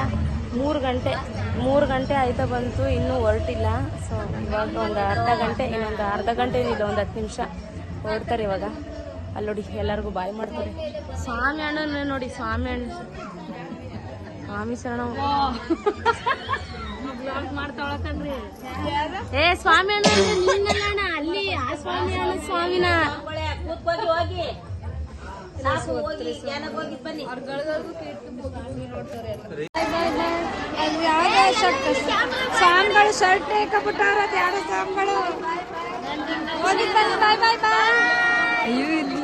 3 ಗಂಟೆ ಆಯ್ತಾ ಬಂತು, ಇನ್ನೂ ಹೊರಟಿಲ್ಲ. ಸೊ ಇವಾಗ ಒಂದು ಅರ್ಧ ಗಂಟೆ, ಇನ್ನೊಂದು ಅರ್ಧ ಗಂಟೆ ಏನಿಲ್ಲ, ಒಂದು 10 ನಿಮಿಷ ಹೊರಡ್ತಾರೆ ಇವಾಗ. ಅಲ್ಲಿ ನೋಡಿ ಎಲ್ಲರಿಗೂ ಬಾಯ್ ಮಾಡ್ತಾರೆ. ಸ್ವಾಮಿ ಅಣ್ಣ ನೋಡಿ, ಸ್ವಾಮಿ ಅಣ್ಣ, ಸ್ವಾಮಿ ಶರಣ ಏ ಸ್ವಾಮಿ ಅಣ್ಣ ನಿನ್ನಲ್ಲ ಅಲ್ಲಿ ಆ ಸ್ವಾಮಿ ಅಣ್ಣ ಸ್ವಾಮಿನ ಸಾಮ್ಗಳು ಶರ್ಟ್ ಹಾಕಬಿಟ್ಟಾರ, ಯಾರು ಸಾಮ್ಗಳು ಹೋಗಿ ಬನ್ನಿ, ಬಾಯ್ ಬಾಯ್ ಬಾಯ್. ಅಯ್ಯೋ ಇಲ್ಲಿ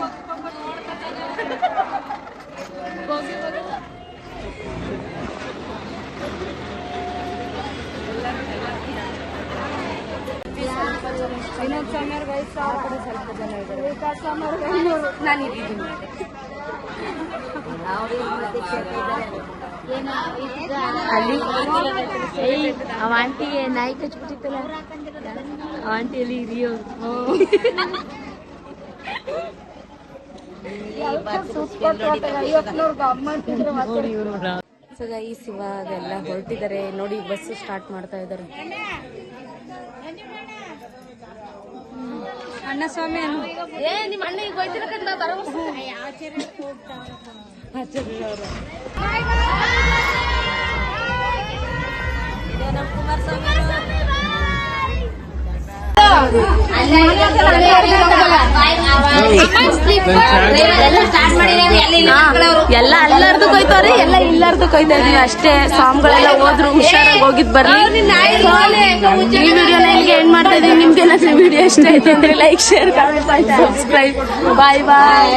ವಿನೋದ್ ಸ್ವಾಮಿ ಅವ್ರ ವಯಸ್ಸು ಆ ಕಡೆ ಸ್ವಲ್ಪ ಜನ ಇದ್ದಾರೆ. ನಾನು ಇದ್ದೀನಿ. ಅಲ್ಲಿ ಅವ ಆಂಟಿಗೆ ನಾಯಿ ಕಚ್ಬಿಟ್ಟಿತ್ತಲ್ಲ, ಅವ ಆಂಟಿಯಲ್ಲಿ ಹಿರಿಯೋ ಸೊ ಗೈಸ್ ಇವಾಗೆಲ್ಲ ಹೊರಟಿದ್ದಾರೆ ನೋಡಿ, ಬಸ್ ಸ್ಟಾರ್ಟ್ ಮಾಡ್ತಾ ಇದ್ದಾರೆ. ಅಣ್ಣ ಸ್ವಾಮಿ ಏ ನಿಮ್ಮ ಅಣ್ಣ ಈಗ ಹೋಯ್ತಿರಕಂತ ಬರೋ ಇದು ನಮ್ಮ ಕುಮಾರಸ್ವಾಮಿ ಎಲ್ಲ ಎಲ್ಲಾರ್ದು ಕೊಯ್ತವ್ರಿ, ಎಲ್ಲ ಇಲ್ಲಾರ್ದು ಕೊಯ್ತಾ ಇದೀವಿ ಅಷ್ಟೇ. ಸ್ವಾಮಿಗಳೆಲ್ಲ ಹೋದ್ರು, ಹುಷಾರಾಗಿ ಹೋಗಿದ್ ಬರ್ಲಿ. ಈ ವಿಡಿಯೋನ ಇಲ್ಲಿಗೆ ಎಂಡ್ ಮಾಡ್ತಾ ಇದೀವಿ. ನಿಮ್ಗೆ ಏನಾದ್ರೂ ವಿಡಿಯೋ ಇಷ್ಟ ಆಯ್ತು ಅಂದ್ರೆ ಲೈಕ್, ಶೇರ್, ಕಮೆಂಟ್, ಸಬ್ಸ್ಕ್ರೈಬ್. ಬಾಯ್ ಬಾಯ್.